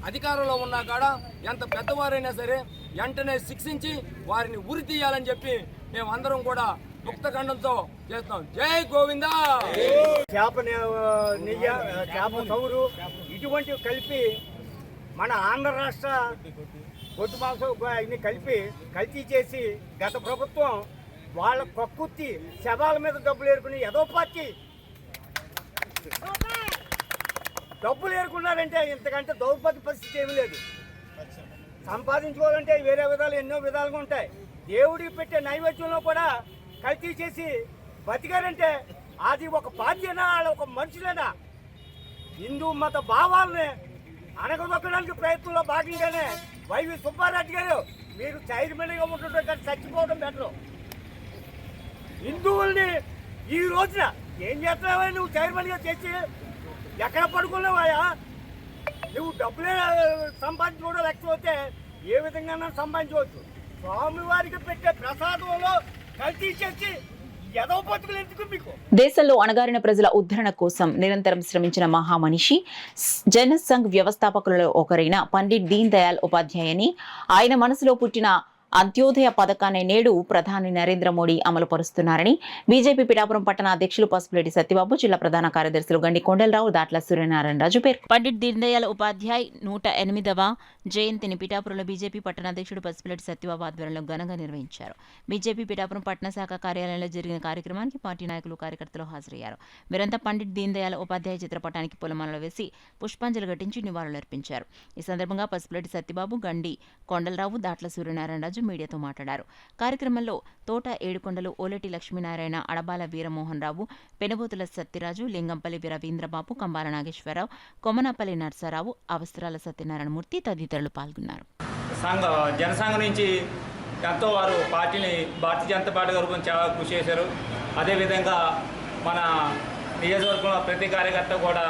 అధికారంలో ఉన్నా కాడ ఎంత పెద్దవారైనా సరే వెంటనే శిక్షించి వారిని ఉరి తీయాలని చెప్పి మేము అందరం కూడా ముక్త ఖండంతో చేస్తాం. జై గోవిందా. చేప నెయ్యి, చేప సౌరు ఇటువంటివి కలిపి మన ఆంధ్ర రాష్ట్ర గొడ్డు మాంసం ఇన్ని కలిపి కల్తీ చేసి గత ప్రభుత్వం వాళ్ళ కక్కుర్తి శవాల మీద డబ్బులు ఏరుకుని ఏదో పార్టీ డబ్బులు ఏరుకున్నారంటే ఇంతకంటే దౌర్భాగ్య పరిస్థితి ఏమీ లేదు. సంపాదించుకోవాలంటే వేరే విధాలు ఎన్నో విధాలుగా ఉంటాయి. దేవుడికి పెట్టే నైవేద్యంలో కూడా కల్తీ చేసి బతికారంటే అది ఒక పార్టీనా ఒక మనుషులేనా? హిందూ మత భావాలని అణగదొక్కడానికి ప్రయత్నంలో భాగంగానే వైవి సుబ్బారెడ్డి గారు మీరు చైర్మన్గా ఉంటుంటే కానీ చచ్చిపోవడం బెటరు. హిందువుల్ని ఈ రోజున ఏం చేస్తున్నావా నువ్వు చైర్మన్గా చేసి ఎక్కడ పడుకున్నావాయా? నువ్వు డబ్బులే సంపాదించుకోవడం లేకపోతే ఏ విధంగా సంపాదించవచ్చు. స్వామివారికి పెట్టే ప్రసాదంలో కల్తీ చేసి ఎదో బతుకులు ఎందుకు మీకు? దేశంలో అణగారిన ప్రజల ఉద్ధరణ కోసం నిరంతరం శ్రమించిన మహామనిషి జనసంఘ్ వ్యవస్థాపకులలో ఒకరైన పండిట్ దీన్ దయాళ్ ఉపాధ్యాయని ఆయన మనసులో పుట్టిన అంత్యోదయ పథకాన్ని నేడు ప్రధాని నరేంద్ర మోడీ అమలు పరుస్తున్నారని బీజేపీ పిఠాపురం పట్టణ అధ్యక్షులు పసుపులేటి సత్యబాబు, జిల్లా ప్రధాన కార్యదర్శులు గండి కొండలరావు, దాట్ల సూర్యనారాయణ రాజు పేర్కొన్నారు. పండిట్ దీన్ దయాళ్ ఉపాధ్యాయ్ 108వ జయంతిని పిఠాపురంలో బీజేపీ పట్టణ అధ్యక్షుడు పసుపులేటి సత్యబాబు ఆధ్వర్యంలో ఘనంగా నిర్వహించారు. బీజేపీ పిఠాపురం పట్టణ శాఖ కార్యాలయంలో జరిగిన కార్యక్రమానికి పార్టీ నాయకులు, కార్యకర్తలు హాజరయ్యారు. వీరంతా పండిట్ దీన్ దయాళ్ ఉపాధ్యాయ చిత్రపటానికి పూలమాలలు వేసి పుష్పాంజలి ఘటించి నివాళులర్పించారు. ఈ సందర్భంగా పసుపులేటి సత్యబాబు, గండి కొండలరావు, దాట్ల సూర్యనారాయణ రాజు మీడియాతో మాట్లాడారు. కార్యక్రమంలో తోట ఏడుకొండలు, ఓలటి లక్ష్మీనారాయణ, అడబాల వీరమోహన్ రావు, పెనబోతుల సత్యరాజు, లింగంపల్లి రవీంద్రబాబు, కంబాల నాగేశ్వరరావు, కొమనపల్లి నర్సారావు, అవసరాల సత్యనారాయణ మూర్తి తదితరులు పాల్గొన్నారు. జనసంఘ నుంచి ఎంతో వారు పార్టీని భారతీయ జనతా పార్టీ తరపున చాలా కృషి చేశారు. అదేవిధంగా మన నియోజకవర్గంలో ప్రతి కార్యకర్త కూడా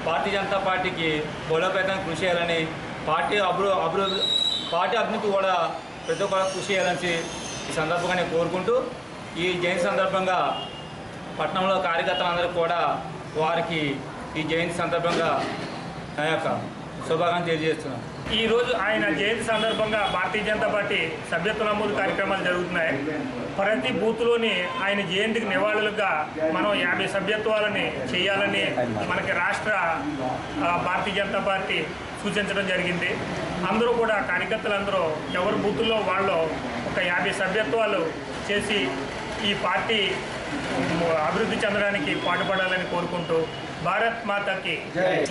భారతీయ జనతా పార్టీకి బలోపేతం కృషి చేయాలని, పార్టీ అభివృద్ధి కూడా ప్రతి ఒక్కరు కృషి చేయాలని ఈ సందర్భంగా నేను కోరుకుంటూ, ఈ జయంతి సందర్భంగా పట్టణంలో కార్యకర్తలందరూ కూడా వారికి ఈ జయంతి సందర్భంగా నా యొక్క శుభాకాంక్షలు తెలియజేస్తున్నాను. ఈరోజు ఆయన జయంతి సందర్భంగా భారతీయ జనతా పార్టీ సభ్యత్వ నమోదు కార్యక్రమాలు జరుగుతున్నాయి. ప్రతి బూత్లోని ఆయన జయంతికి నివాళులుగా మనం 50 సభ్యత్వాలని చేయాలని మనకి రాష్ట్ర భారతీయ జనతా పార్టీ సూచించడం జరిగింది. అందరూ కూడా కార్యకర్తలందరూ ఎవరి బూతుల్లో వాళ్ళు ఒక 50 సభ్యత్వాలు చేసి ఈ పార్టీ అభివృద్ధి చెందడానికి పాటుపడాలని కోరుకుంటూ భారత్ మాతకి.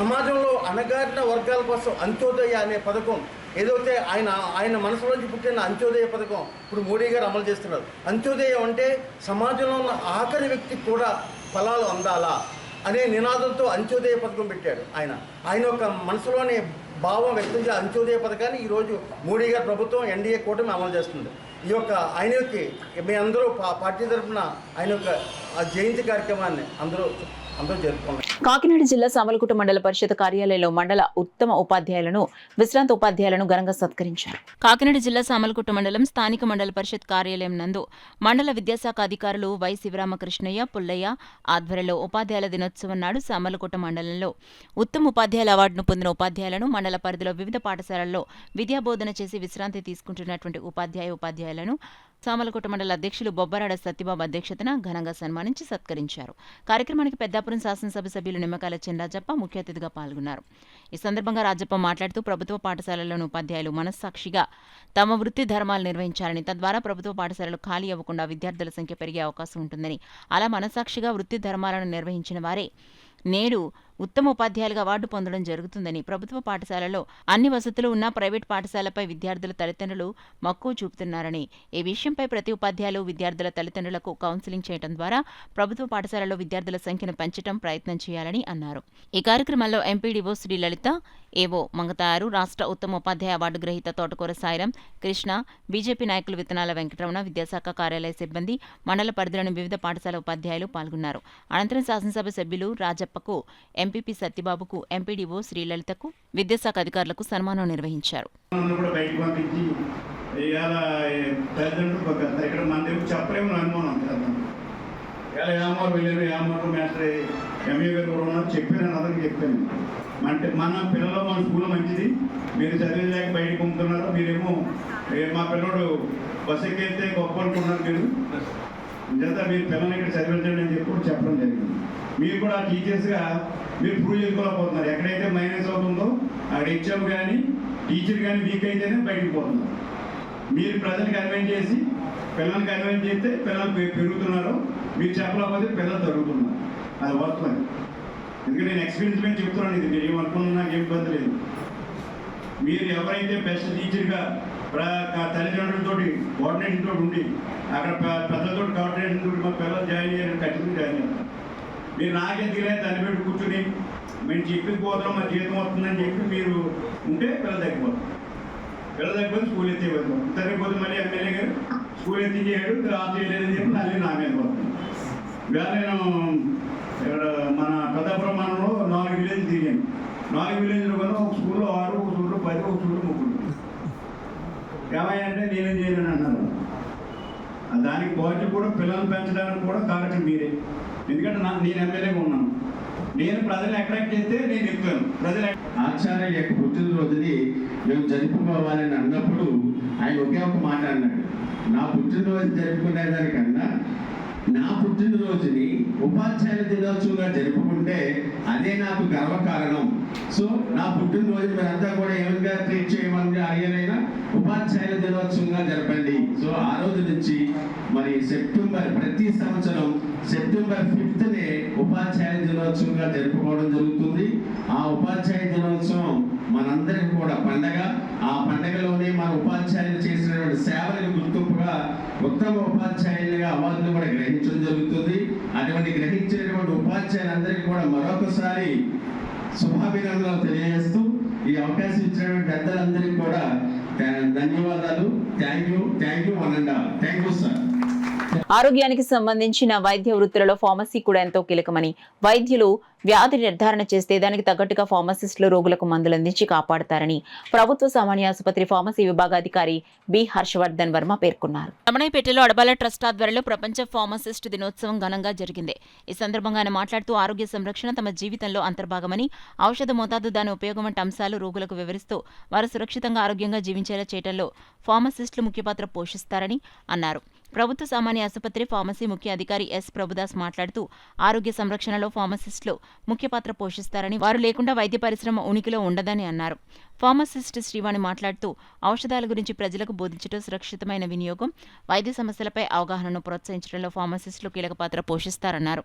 సమాజంలో అణగారిన వర్గాల కోసం అంత్యోదయ అనే పథకం ఏదైతే ఆయన మనసులోంచి పుట్టిన అంత్యోదయ పథకం ఇప్పుడు మోడీ గారు అమలు చేస్తున్నారు. అంత్యోదయం అంటే సమాజంలో ఉన్న ఆఖరి వ్యక్తికి కూడా ఫలాలు అందాలా అనే నినాదంతో అంత్యోదయ పథకం పెట్టాడు. ఆయన యొక్క మనసులోని భావం వ్యక్తం చేసే అంత్యోదయ పథకాన్ని ఈరోజు మోడీ గారి ప్రభుత్వం ఎన్డీఏ కూటమి అమలు చేస్తుంది. ఈ యొక్క ఆయనకి మీ అందరూ పార్టీ తరఫున ఆయన యొక్క జయంతి కార్యక్రమాన్ని అందరూ అందరూ జరుపుకుంటాం. కాకినాడ జిల్లా సామలకోట మండల పరిషత్ కార్యాలయంలో మండల ఉత్తమ ఉపాధ్యాయులను, విశ్రాంత ఉపాధ్యాయులను ఘనంగా సత్కరించారు. కాకినాడ జిల్లా సామలకోట మండలం స్థానిక మండల పరిషత్ కార్యాలయం నందు మండల విద్యాశాఖ అధికారులు వై శివరామకృష్ణయ్య, పుల్లయ్య ఆధ్వర్యంలో ఉపాధ్యాయుల దినోత్సవం నాడు సామలకోట మండలంలో ఉత్తమ ఉపాధ్యాయుల అవార్డును పొందిన ఉపాధ్యాయులను, మండల పరిధిలో వివిధ పాఠశాలల్లో విద్యాబోధన చేసి విశ్రాంతి తీసుకుంటున్నటువంటి ఉపాధ్యాయులను సామలకోట మండల అధ్యక్షులు బొబ్బరాడ సత్యబాబు అధ్యక్షతన ఘనంగా సన్మానించి సత్కరించారు. కార్యక్రమానికి పెద్దాపురం శాసనసభ సభ్యులు నిమ్మకాయల చినరాజప్ప ముఖ్య అతిథిగా పాల్గొన్నారు. ఈ సందర్భంగా రాజప్ప మాట్లాడుతూ ప్రభుత్వ పాఠశాలల్లోని ఉపాధ్యాయులు మనస్సాక్షిగా తమ వృత్తి ధర్మాలు నిర్వహించాలని, తద్వారా ప్రభుత్వ పాఠశాలలు ఖాళీ అవ్వకుండా విద్యార్థుల సంఖ్య పెరిగే అవకాశం ఉంటుందని, అలా మనస్సాక్షిగా వృత్తి ధర్మాలను నిర్వహించిన వారే నేడు ఉత్తమ ఉపాధ్యాయులుగా అవార్డు పొందడం జరుగుతుందని, ప్రభుత్వ పాఠశాలలో అన్ని వసతులు ఉన్న ప్రైవేట్ పాఠశాలపై విద్యార్థుల తల్లిదండ్రులు మక్కువ చూపుతున్నారని, ఈ విషయంపై ప్రతి ఉపాధ్యాయులు విద్యార్థుల తల్లిదండ్రులకు కౌన్సిలింగ్ చేయడం ద్వారా ప్రభుత్వ పాఠశాలలో విద్యార్థుల సంఖ్యను పెంచడం ప్రయత్నం చేయాలని అన్నారు. ఈ కార్యక్రమంలో ఎంపీడీఓ శ్రీ లలిత, ఏవో మంగతాయారు, రాష్ట్ర ఉత్తమ ఉపాధ్యాయ అవార్డు గ్రహీత తోటకూర సాయిరాం, కృష్ణ, బీజేపీ నాయకులు విత్తనాల వెంకటరమణ, విద్యాశాఖ కార్యాలయ సిబ్బంది, మండల పరిధిలోని వివిధ పాఠశాల ఉపాధ్యాయులు పాల్గొన్నారు. అనంతరం శాసనసభ సభ్యులు రాజప్పకు, ఎంపీపీ సత్యబాబుకు, ఎంపీడీఓ శ్రీలలితకు, విద్యాశాఖ అధికారులకు సన్మానం నిర్వహించారు. అంటే మన పిల్లలు మన స్కూల్లో మంచిది, మీరు చదివేదాకా బయటకు పంపుతున్నారు, మీరేమో మా పిల్లడు బస్సు ఎక్కితే గొప్ప అనుకున్నారు, చేత మీరు పిల్లల్ని ఇక్కడ చదివించండి అని చెప్పడం జరిగింది. మీరు కూడా టీచర్స్గా మీరు ప్రూవ్ చేసుకోలేకపోతున్నారు. ఎక్కడైతే మైనస్ అవుతుందో అక్కడ హెచ్ఎం కానీ టీచర్ కానీ వీక్ అయితేనే బయటకు పోతున్నారు. మీరు ప్రజలు కన్వెన్స్ చేసి పిల్లల్ని కన్వెన్స్ చేస్తే పిల్లలు పెరుగుతున్నారు, మీరు చెప్పలేకపోతే పిల్లలు తరుగుతున్నారు. అది వస్తుంది. ఎందుకంటే నేను ఎక్స్పీరియన్స్ మీద చెప్తున్నాను. ఇది మీరు ఏమనుకున్నా నాకు ఏం ఇబ్బంది లేదు. మీరు ఎవరైతే బెస్ట్ టీచర్గా తల్లిదండ్రులతో కోఆర్డినేషన్తో ఉండి అక్కడ పెద్దలతో కోఆర్డినేషన్ తోటి మా పిల్లలు జాయిన్ చేయాలని ఖచ్చితంగా జాయిన్ చేస్తారు. మీరు నాకెందుకులే దాన్ని పెట్టి కూర్చుని మేము చెప్పి పోతాం మా జీతం వస్తుందని చెప్పి మీరు ఉంటే పిల్లలు తగ్గిపోతాం. పిల్లలు తగ్గిపోతే స్కూల్ ఎత్తే వెళ్తాం. తగ్గిపోతే మళ్ళీ ఎమ్మెల్యే గారు స్కూల్ ఎత్తి చేయడు ఆఫ్ చేయలేదని చెప్పి మళ్ళీ నా మీద పోతాం. ఇవాళ నేను ఇక్కడ మన పెద్దాపురం మండలంలో 4 విలేజ్లు తిరిగాను. 4 విలేజ్లు కూడా ఒక స్కూల్లో 6, ఒక స్కూల్లో 10, ఒక స్కూల్లో 3. ఏమయ్యంటే నేనేం చేయలేని అన్నారు. దానికి బాధ్యత కూడా పిల్లలు పెంచడానికి కూడా కారణం మీరే. ఎందుకంటే నేను ఎమ్మెల్యేగా ఉన్నాను. నేను ప్రజలు అట్రాక్ట్ చేస్తే నేను చెప్తాను. ప్రజలు ఆచార్య యొక్క పుట్టినరోజుని మేము జరుపుకోవాలని అన్నప్పుడు ఆయన ఒకే ఒక మాట అన్నాడు, నా పుట్టినరోజు జరుపుకునేదానికన్నా నా పుట్టినరోజుని ఉపాధ్యాయుల దినోత్సవంగా జరుపుకుంటే అదే నాకు గర్వకారణం. సో నా పుట్టినరోజు మీరంతా కూడా ఏమైనా ట్రీట్ చేయమని అయ్యేనైనా ఉపాధ్యాయుల దినోత్సవంగా జరపండి. సో ఆ రోజు నుంచి మరి ప్రతి సంవత్సరం సెప్టెంబర్ 5నే ఉపాధ్యాయుల దినోత్సవంగా జరుపుకోవడం జరుగుతుంది. ఆ ఉపాధ్యాయ దినోత్సవం మనందరికీ కూడా పండగ. ఆ పండగలోనే మన ఉపాధ్యాయులు చేసినటువంటి సేవలకు గుర్తింపుగా ఉత్తమ ఉపాధ్యాయులుగా అవార్డులు కూడా గ్రహించడం జరుగుతుంది. అటువంటి గ్రహించినటువంటి ఉపాధ్యాయులందరికీ కూడా మరొకసారి శుభాభినందనలు తెలియజేస్తూ ఈ అవకాశం ఇచ్చినటువంటి పెద్దలందరికీ కూడా ధన్యవాదాలు. Thank you 1 and all. Thank you sir. ఆరోగ్యానికి సంబంధించిన వైద్య వృత్తులలో ఫార్మసీ కూడా ఎంతో కీలకమని, వైద్యులు వ్యాధి నిర్ధారణ చేస్తే దానికి తగ్గట్టుగా ఫార్మసిస్టులు రోగులకు మందులు అందించి కాపాడతారని ప్రభుత్వ సామాన్య ఆసుపత్రి ఫార్మసీ విభాగాధికారి బి హర్షవర్ధన్ వర్మ పేర్కొన్నారు. రమణయ్యపేటలో అడబాల ట్రస్ట్ ఆధ్వర్యంలో ప్రపంచ ఫార్మసిస్ట్ దినోత్సవం ఘనంగా జరిగింది. ఈ సందర్భంగా ఆయన మాట్లాడుతూ ఆరోగ్య సంరక్షణ తమ జీవితంలో అంతర్భాగమని, ఔషధ మోతాదు, దాని ఉపయోగం వంటి అంశాలు రోగులకు వివరిస్తూ వారు సురక్షితంగా ఆరోగ్యంగా జీవించేలా చేయడంలో ఫార్మసిస్టులు ముఖ్య పాత్ర పోషిస్తారని అన్నారు. ప్రభుత్వ సామాన్య ఆసుపత్రి ఫార్మసీ ముఖ్య అధికారి ఎస్ ప్రభుదాస్ మాట్లాడుతూ ఆరోగ్య సంరక్షణలో ఫార్మసిస్టులు ముఖ్య పాత్ర పోషిస్తారని, వారు లేకుండా వైద్య పరిశ్రమ ఉనికిలో ఉండదని అన్నారు. ఫార్మసిస్ట్ శ్రీవాణి మాట్లాడుతూ ఔషధాల గురించి ప్రజలకు బోధించడం, సురక్షితమైన వినియోగం, వైద్య సమస్యలపై అవగాహనను ప్రోత్సహించడంలో ఫార్మసిస్టులు కీలక పాత్ర పోషిస్తారన్నారు.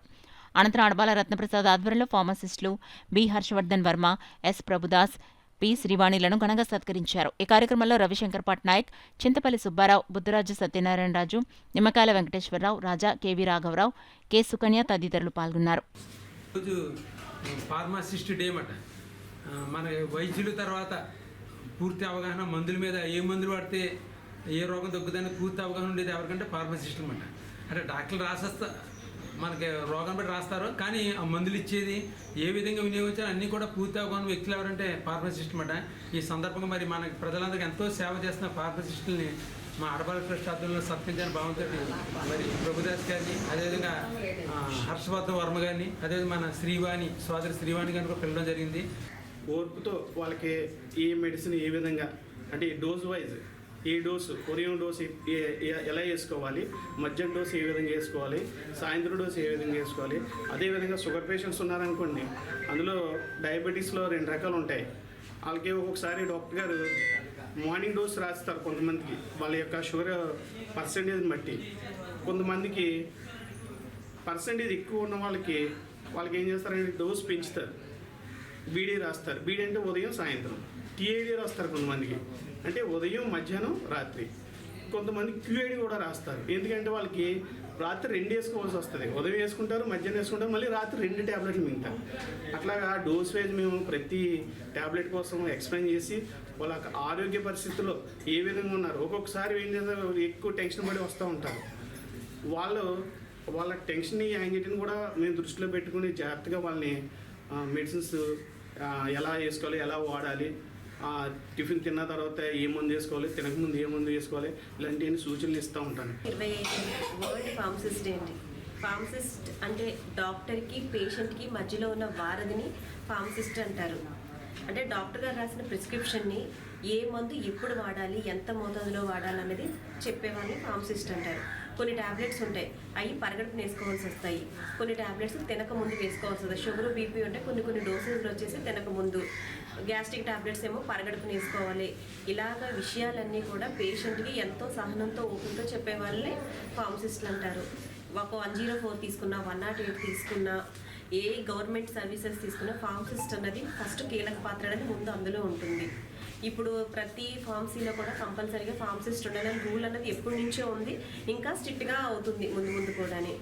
అనంతరం అడబాల రత్నప్రసాద్ ఆధ్వర్యంలో ఫార్మసిస్టులు B Harshavardhan Varma, S Prabhudas, P శ్రీవాణిలను ఘనంగా సత్కరించారు. ఈ కార్యక్రమంలో రవిశంకర్ పట్నాయక్, చింతపల్లి సుబ్బారావు, బుద్ధరాజు సత్యనారాయణరాజు, నిమ్మకాయల వెంకటేశ్వరరావు, రాజా, కెవి రాఘవరావు, కె సుకన్య తదితరులు పాల్గొన్నారు. ఫార్మాసిస్ట్ డే మాట మన వైద్యుల తర్వాత పూర్తి అవగాహన, మందుల మీద ఏ మందులు వాడితే ఏ రోగం తగ్గుదని పూర్తి అవగాహన ఉండేది ఎవరికంటే ఫార్మసిస్టులు అన్నమాట. అంటే డాక్టర్లు రాసేస్తా మనకి రోగం బట్టి రాస్తారు, కానీ ఆ మందులు ఇచ్చేది ఏ విధంగా వినియోగించాలో అన్నీ కూడా పూర్తి అవగాహన వ్యక్తులు ఎవరంటే ఫార్మసిస్ట్ అన్నమాట. ఈ సందర్భంగా మరి మన ప్రజలందరికీ ఎంతో సేవ చేస్తున్న ఫార్మసిస్టుల్ని మా ఆడవాళ్ళ ట్రస్ట్ ఆధ్వర్యంలో సత్కరించాలని భావంతో మరి ప్రభుదాస్ గారిని, అదేవిధంగా హర్షవర్ధన్ వర్మ గారిని, అదేవిధంగా మన శ్రీవాణి సోదరి శ్రీవాణి గారిని కూడా పిలవడం జరిగింది. ఓర్పుతో వాళ్ళకి ఈ మెడిసిన్ ఏ విధంగా అంటే డోస్ వైజ్ ఏ డోసు ఉదయం డోసు ఎలా వేసుకోవాలి, మధ్యాహ్నం డోసు ఏ విధంగా వేసుకోవాలి, సాయంత్రం డోసు ఏ విధంగా వేసుకోవాలి. అదేవిధంగా షుగర్ పేషెంట్స్ ఉన్నారనుకోండి, అందులో డయాబెటీస్లో 2 రకాలు ఉంటాయి. వాళ్ళకి ఒక్కొక్కసారి డాక్టర్ గారు మార్నింగ్ డోస్ రాస్తారు కొంతమందికి వాళ్ళ యొక్క షుగర్ పర్సెంటేజ్ని బట్టి. కొంతమందికి పర్సెంటేజ్ ఎక్కువ ఉన్న వాళ్ళకి ఏం చేస్తారంటే డోస్ పెంచుతారు, బీడీ రాస్తారు. బీడీ అంటే ఉదయం సాయంత్రం. టీఐడీ రాస్తారు కొంతమందికి, అంటే ఉదయం మధ్యాహ్నం రాత్రి. కొంతమంది క్యూఐడీ కూడా రాస్తారు, ఎందుకంటే వాళ్ళకి రాత్రి 2 వేసుకోవాల్సి వస్తుంది. ఉదయం వేసుకుంటారు, మధ్యాహ్నం వేసుకుంటారు, మళ్ళీ రాత్రి 2 ట్యాబ్లెట్లు మింగుతారు. అట్లాగా డోస్ వైజ్ మేము ప్రతి ట్యాబ్లెట్ కోసం ఎక్స్ప్లెయిన్ చేసి వాళ్ళ ఆరోగ్య పరిస్థితుల్లో ఏ విధంగా ఉన్నారు. ఒక్కొక్కసారి ఏం చేస్తారు, ఎక్కువ టెన్షన్ పడి వస్తూ ఉంటారు. వాళ్ళ టెన్షన్ యాంగ్జైటీని కూడా మేము దృష్టిలో పెట్టుకుని జాగ్రత్తగా వాళ్ళని మెడిసిన్స్ ఎలా వేసుకోవాలి, ఎలా వాడాలి, టిఫిన్ తిన్న తర్వాత ఏ మందు వేసుకోవాలి, తినకముందు ఏ మందు వేసుకోవాలి, ఇలాంటివన్నీ సూచనలు ఇస్తూ ఉంటాను. 25 వరల్డ్ ఫార్మసిస్ట్ డే అండి. ఫార్మసిస్ట్ అంటే డాక్టర్కి పేషెంట్కి మధ్యలో ఉన్న వారధిని ఫార్మసిస్ట్ అంటారు. అంటే డాక్టర్ గారు రాసిన ప్రిస్క్రిప్షన్ని ఏ మందు ఎప్పుడు వాడాలి, ఎంత మోతాదులో వాడాలనేది చెప్పేవాళ్ళని ఫార్మసిస్ట్ అంటారు. కొన్ని ట్యాబ్లెట్స్ ఉంటాయి, అవి పరగడుపున వేసుకోవాల్సి వస్తాయి. కొన్ని ట్యాబ్లెట్స్ తినక ముందు వేసుకోవాల్సి వస్తుంది. షుగర్ బీపీ ఉంటే కొన్ని డోసేజ్లు వచ్చేసి తినక ముందు. గ్యాస్ట్రిక్ ట్యాబ్లెట్స్ ఏమో పరగడుపున వేసుకోవాలి. ఇలాగ విషయాలన్నీ కూడా పేషెంట్కి ఎంతో సహనంతో ఓపికతో చెప్పే వాళ్ళని ఫార్మసిస్టులు అంటారు. ఒక 104 తీసుకున్నా, 108 తీసుకున్నా, ఏ గవర్నమెంట్ సర్వీసెస్ తీసుకున్నా ఫార్మసిస్ట్ అన్నది ఫస్ట్ కీలక పాత్ర అనేది ముందు అందులో ఉంటుంది. ఇప్పుడు ప్రతి ఫార్మసీలో కూడా కంపల్సరీగా ఫార్మసిస్ట్ ఉండాలని రూల్ అన్నది ఎప్పటి నుంచో ఉంది, ఇంకా స్ట్రిక్ట్గా అవుతుంది ముందు కూడానే.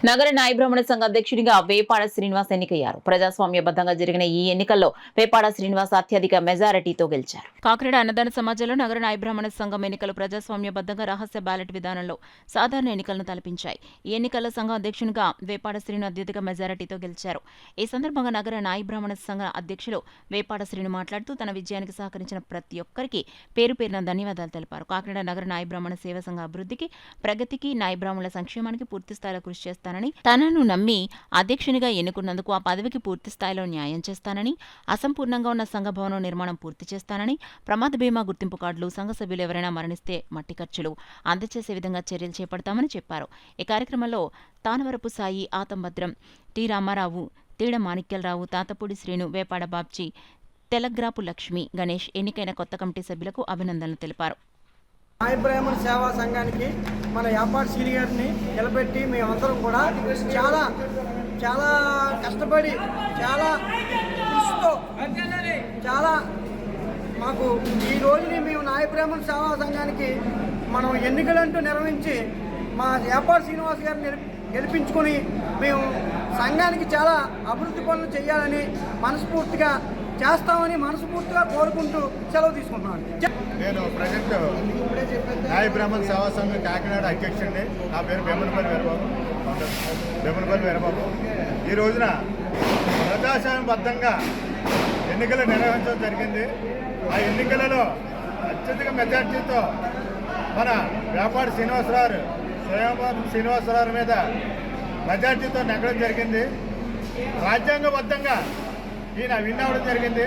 నగర నాయ బ్రాహ్మణ సంఘ అధ్యక్షుడిగా వేపాడ శ్రీనివాస్ ఎన్నికయ్యారు. ప్రజాస్వామ్యబద్ధంగా జరిగిన ఈ ఎన్నికల్లో వేపాడ శ్రీనివాస్ అత్యధిక మెజారిటీతో గెలిచారు. కాకినాడ అన్నదాన సమాజంలో నగర నాయ బ్రాహ్మణ సంఘం ఎన్నికలు ప్రజాస్వామ్యబద్ధంగా రహస్య బ్యాలెట్ విధానంలో సాధారణ ఎన్నికలను తలపించాయి. ఈ ఎన్నికల్లో సంఘం అధ్యక్షునిగా వేపాడ శ్రీను అత్యధిక మెజారిటీతో గెలిచారు. ఈ సందర్భంగా నగర నాయ బ్రాహ్మణ సంఘ అధ్యక్షులు వేపాడ శ్రీను మాట్లాడుతూ తన విజయానికి సహకరించిన ప్రతి ఒక్కరికి పేరు పేరున ధన్యవాదాలు తెలిపారు. కాకినాడ నగర నాయ బ్రాహ్మణ సేవా సంఘ అభివృద్ధికి, ప్రగతికి, నాయ బ్రాహ్మణుల సంక్షేమానికి పూర్తి స్థాయిలో కృషి చేస్తానని, తనను నమ్మి అధ్యక్షునిగా ఎన్నుకున్నందుకు ఆ పదవికి పూర్తి స్థాయిలో న్యాయం చేస్తానని, అసంపూర్ణంగా ఉన్న సంఘ భవనం నిర్మాణం పూర్తి చేస్తానని, ప్రమాద బీమా గుర్తింపు కార్డులు, సంఘ సభ్యులు ఎవరైనా మరణిస్తే మట్టి ఖర్చులు అందజేసే విధంగా చర్యలు చేపడతామని చెప్పారు. ఈ కార్యక్రమంలో తానవరపు సాయి, ఆతంభద్రం, టి రామారావు, తీడ మాణిక్యలరావు, తాతపూడి శ్రీను, వేపాడ బాబ్జీ, తెలగ్రాపు లక్ష్మి, గణేష్ ఎన్నికైన కొత్త కమిటీ సభ్యులకు అభినందనలు తెలిపారు. నాయ బ్రాహ్మణ సేవా సంఘానికి మన యాపాటి శ్రీ గారిని నిలబెట్టి మేమందరం కూడా చాలా చాలా కష్టపడి చాలా కృషితో చాలా మాకు ఈ రోజుని మేము నాయ బ్రాహ్మణ సేవా సంఘానికి మనం ఎన్నికలంటూ నిర్వహించి మా యాపాటి శ్రీనివాస్ గారిని గెలిపించుకొని మేము సంఘానికి చాలా అభివృద్ధి పనులు చేయాలని మనస్ఫూర్తిగా చేస్తామని మనస్ఫూర్తిగా కోరుకుంటూ సెలవు తీసుకుంటున్నాను. నేను ప్రజెంట్ నాయ బ్రాహ్మణ సేవా సంఘం కాకినాడ అధ్యక్షుడిని. నా పేరు బెమ్మనపల్లి వీరబాబు. ఈ రోజున ప్రజాస్వామ్యబద్ధంగా ఎన్నికలు నిర్వహించడం జరిగింది. ఆ ఎన్నికలలో అత్యధిక మెజార్టీతో మన వేపాడి శ్రీనివాసరావు మీద మెజార్టీతో నెగ్గడం జరిగింది. రాజ్యాంగబద్ధంగా ఈయన విన్ అవ్వడం జరిగింది.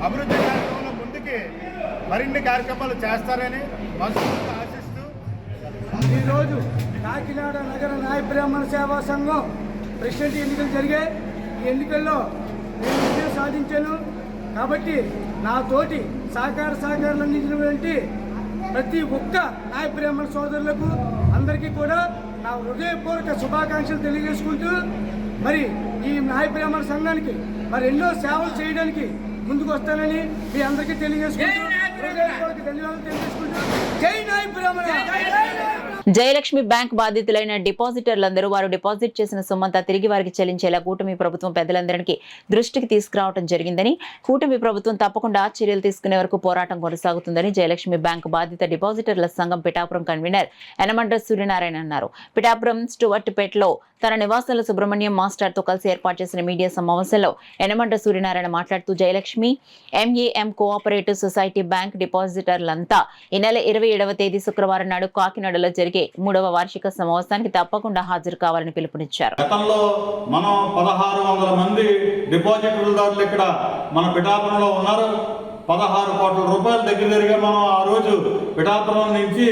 అభివృద్ధి కార్యక్రమంలో ముందుకి మరిన్ని కార్యక్రమాలు చేస్తారని మనస్ఫూర్తిగా ఆశిస్తూ ఈరోజు కాకినాడ నగర నాయ బ్రాహ్మణ సేవా సంఘం ప్రెసిడెంట్ ఎన్నికలు జరిగాయి. ఈ ఎన్నికల్లో నేను విజయం సాధించాను. కాబట్టి నా తోటి సహకారాలు అందించినటువంటి ప్రతి ఒక్క నాయ బ్రాహ్మణ సోదరులకు అందరికీ కూడా నా హృదయపూర్వక శుభాకాంక్షలు తెలియజేసుకుంటూ మరి ఈ నాయ బ్రాహ్మణ సంఘానికి మరి ఎన్నో సేవలు చేయడానికి ముందుకు వస్తానని మీ అందరికీ తెలియజేసుకుంటూ హృదయపూర్వక ధన్యవాదాలు తెలియజేసుకుంటూ జై నాయ బ్రాహ్మణ. జయలక్ష్మి బ్యాంక్ బాధితులైన డిపాజిటర్లందరూ వారు డిపాజిట్ చేసిన సొమ్మంతా తిరిగి వారికి చెల్లించేలా కూటమి ప్రభుత్వం పెద్దలందరికీ దృష్టికి తీసుకురావడం జరిగిందని, కూటమి ప్రభుత్వం తప్పకుండా చర్యలు తీసుకునే వరకు పోరాటం కొనసాగుతుందని జయలక్ష్మి బ్యాంక్ బాధిత డిపాజిటర్ల సంఘం పిఠాపురం కన్వీనర్ యనమండ్ర సూర్యనారాయణ అన్నారు. పిఠాపురం స్టువర్ట్పేటలో తన నివాసంలో సుబ్రహ్మణ్యం మాస్టర్తో కలిసి ఏర్పాటు చేసిన మీడియా సమావేశంలో యనమండ్ర సూర్యనారాయణ మాట్లాడుతూ Jayalakshmi MAM cooperative society bank డిపాజిటర్లంతా ఈ నెల 27వ తేదీ శుక్రవారం నాడు కాకినాడలో జరిగే 3వ వార్షిక సమావేశానికి తప్పకుండా హాజరు కావాలని పిలుపునిచ్చారు. గతంలో మనం 1600 మంది డిపాజిటర్దారులు ఇక్కడ మన పిఠాపురంలో ఉన్నారు. 16 కోట్ల రూపాయల దగ్గరగా మనం ఆ రోజు పిఠాపురం నుంచి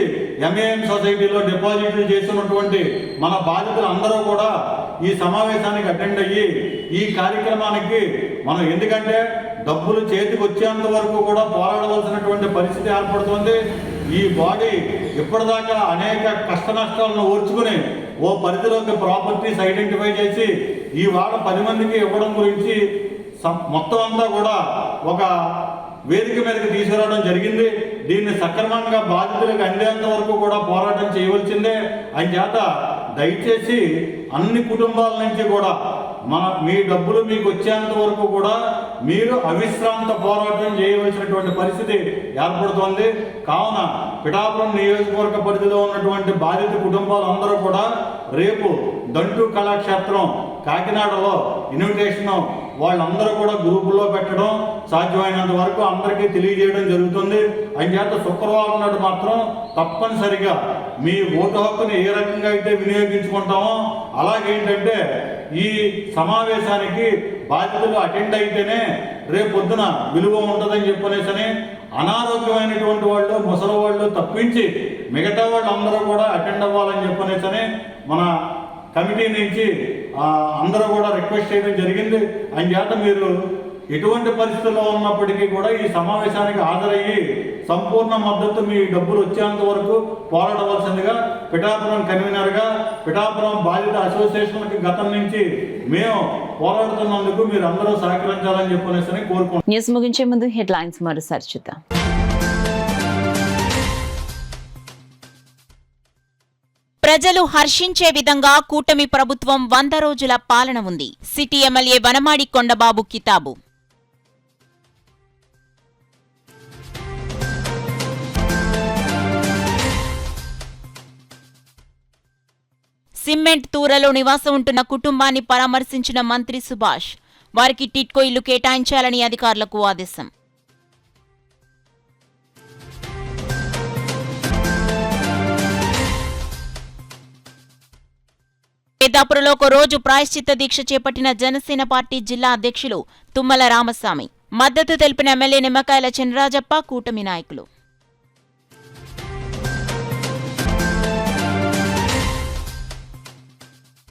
ఎంఏఎం సొసైటీలో డిపాజిట్లు చేసినటువంటి మన బాధితులు అందరూ కూడా ఈ సమావేశానికి అటెండ్ అయ్యి ఈ కార్యక్రమానికి మనం, ఎందుకంటే డబ్బులు చేతికి వచ్చేంత వరకు కూడా పోరాడవలసినటువంటి పరిస్థితి ఏర్పడుతుంది. ఈ బాడీ ఇప్పటిదాకా అనేక కష్ట నష్టాలను ఓర్చుకుని ఓ పరిధిలోకి ప్రాపర్టీస్ ఐడెంటిఫై చేసి ఈ వాడ 10 మందికి ఇవ్వడం గురించి మొత్తం అంతా కూడా ఒక వేదిక మీదకి తీసుకురావడం జరిగింది. దీన్ని సక్రమంగా బాధితులకు అందేంత వరకు కూడా పోరాటం చేయవలసిందే. అంచేత దయచేసి అన్ని కుటుంబాల నుంచి కూడా మీ డబ్బులు మీకు వచ్చేంత వరకు కూడా మీరు అవిశ్రాంత పోరాటం చేయవలసినటువంటి పరిస్థితి ఏర్పడుతోంది. కావున పిఠాపురం నియోజకవర్గ పరిధిలో ఉన్నటువంటి బాధిత కుటుంబాలందరూ కూడా రేపు దంటు కళాక్షేత్రం కాకినాడలో ఇన్విటేషన్ వాళ్ళందరూ కూడా గ్రూపుల్లో పెట్టడం సాధ్యమైనంత వరకు అందరికీ తెలియజేయడం జరుగుతుంది. అంచేత శుక్రవారం నాడు మాత్రం తప్పనిసరిగా మీ ఓటు హక్కుని ఏ రకంగా అయితే వినియోగించుకుంటామో అలాగేంటంటే ఈ సమావేశానికి బాధితులు అటెండ్ అయితేనే రేపొద్దున విలువ ఉంటుందని చెప్పనేసని, అనారోగ్యమైనటువంటి వాళ్ళు ముసలి వాళ్ళు తప్పించి మిగతా వాళ్ళందరూ కూడా అటెండ్ అవ్వాలని చెప్పనేసని మన కమిటీ నుంచి అందరూ కూడా రిక్వెస్ట్ చేయడం జరిగింది. అంచేత మీరు ఎటువంటి పరిస్థితుల్లో ఉన్నప్పటికీ కూడా ఈ సమావేశానికి హాజరయ్యి సంపూర్ణ మద్దతు మీ డబ్బులు వచ్చేంత వరకు పోరాడవలసిందిగా పిఠాపురం కన్వీనర్గా పిఠాపురం బాధిత అసోసియేషన్కి గతం నుంచి మేము పోరాడుతున్నందుకు మీరు అందరూ సహకరించాలని చెప్పనేసి కోరుకుంటున్నాం. న్యూస్ ముగించే ముందు హెడ్లైన్స్ మరోసారి చూద్దాం. ప్రజలు హర్షించే విధంగా కూటమి ప్రభుత్వం 100 రోజుల పాలన ఉంది. సిటీ ఎమ్మెల్యే వనమాడి కొండబాబు కితాబు. సిమెంట్ తూరలో నివాసం ఉంటున్న కుటుంబాన్ని పరామర్శించిన మంత్రి సుభాష్. వారికి టిట్కో ఇల్లు కేటాయించాలని అధికారులకు ఆదేశం. పెద్దాపురంలో ఒక రోజు ప్రాయశ్చిత్త దీక్ష చేపట్టిన జనసేన పార్టీ జిల్లా అధ్యక్షులు తుమ్మల రామస్వామి. మద్దతు తెలిపిన ఎమ్మెల్యే నిమ్మకాయల చినరాజప్ప, కూటమి నాయకులు.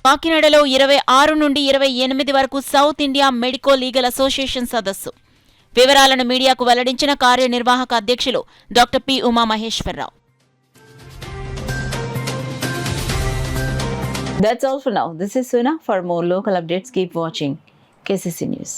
కాకినాడలో 26 నుండి 28 వరకు south India medico legal association సదస్సు. వివరాలను మీడియాకు వెల్లడించిన కార్యనిర్వాహక అధ్యక్షులు doctor P. Umamaheswararao. That's all for now. This is Suna. For more local updates, keep watching KCC News.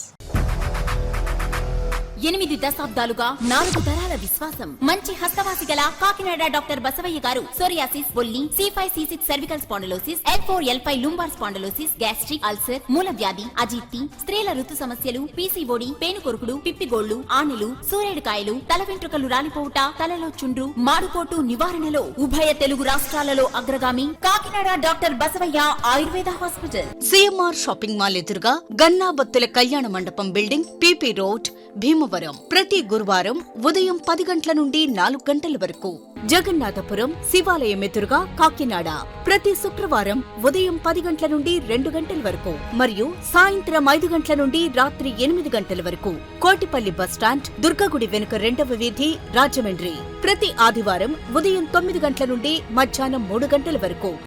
8 దశాబ్దాలుగా 4 తరాల విశ్వాసం, మంచి హస్తవాసి గల కాకినాడ డాక్టర్ బసవయ్య గారు సోరియాసిస్, బొల్లి, C5, C6 cervical spondylosis, L4, L5 lumbar spondylosis, gastric ulcer, మూల వ్యాధి, అజీర్తి, స్త్రీల ఋతు సమస్యలు, PCOD, పేనుకొరుకుడు, పిప్పిగోళ్లు, ఆనెలు, సూరేడుకాయలు, తల వెంట్రుకలు రాలిపోవుట, తలలో చుండ్రు, మాడుకోటు నివారణలో ఉభయ తెలుగు రాష్ట్రాలలో అగ్రగామి Kakinada doctor Basavaiah Ayurveda hospital. CMR shopping mall ఎదురుగా గన్నాబత్తుల కళ్యాణ మండపం బిల్డింగ్, PP రోడ్, భీమవరం. ప్రతి గురువారం ఉదయం 10 గంటల నుండి 4 గంటల వరకు. జగన్నాథపురం శివాలయం ఎదురుగా కాకినాడ ప్రతి శుక్రవారం ఉదయం 10 గంటల నుండి 2 గంటల వరకు మరియు సాయంత్రం 5 గంటల నుండి రాత్రి 8 గంటల వరకు. కోటిపల్లి బస్టాండ్, దుర్గగుడి వెనుక 2వ వీధి, రాజమండ్రి ప్రతి ఆదివారం ఉదయం 9 గంటల నుండి మధ్యాహ్నం 3 గంటల వరకు.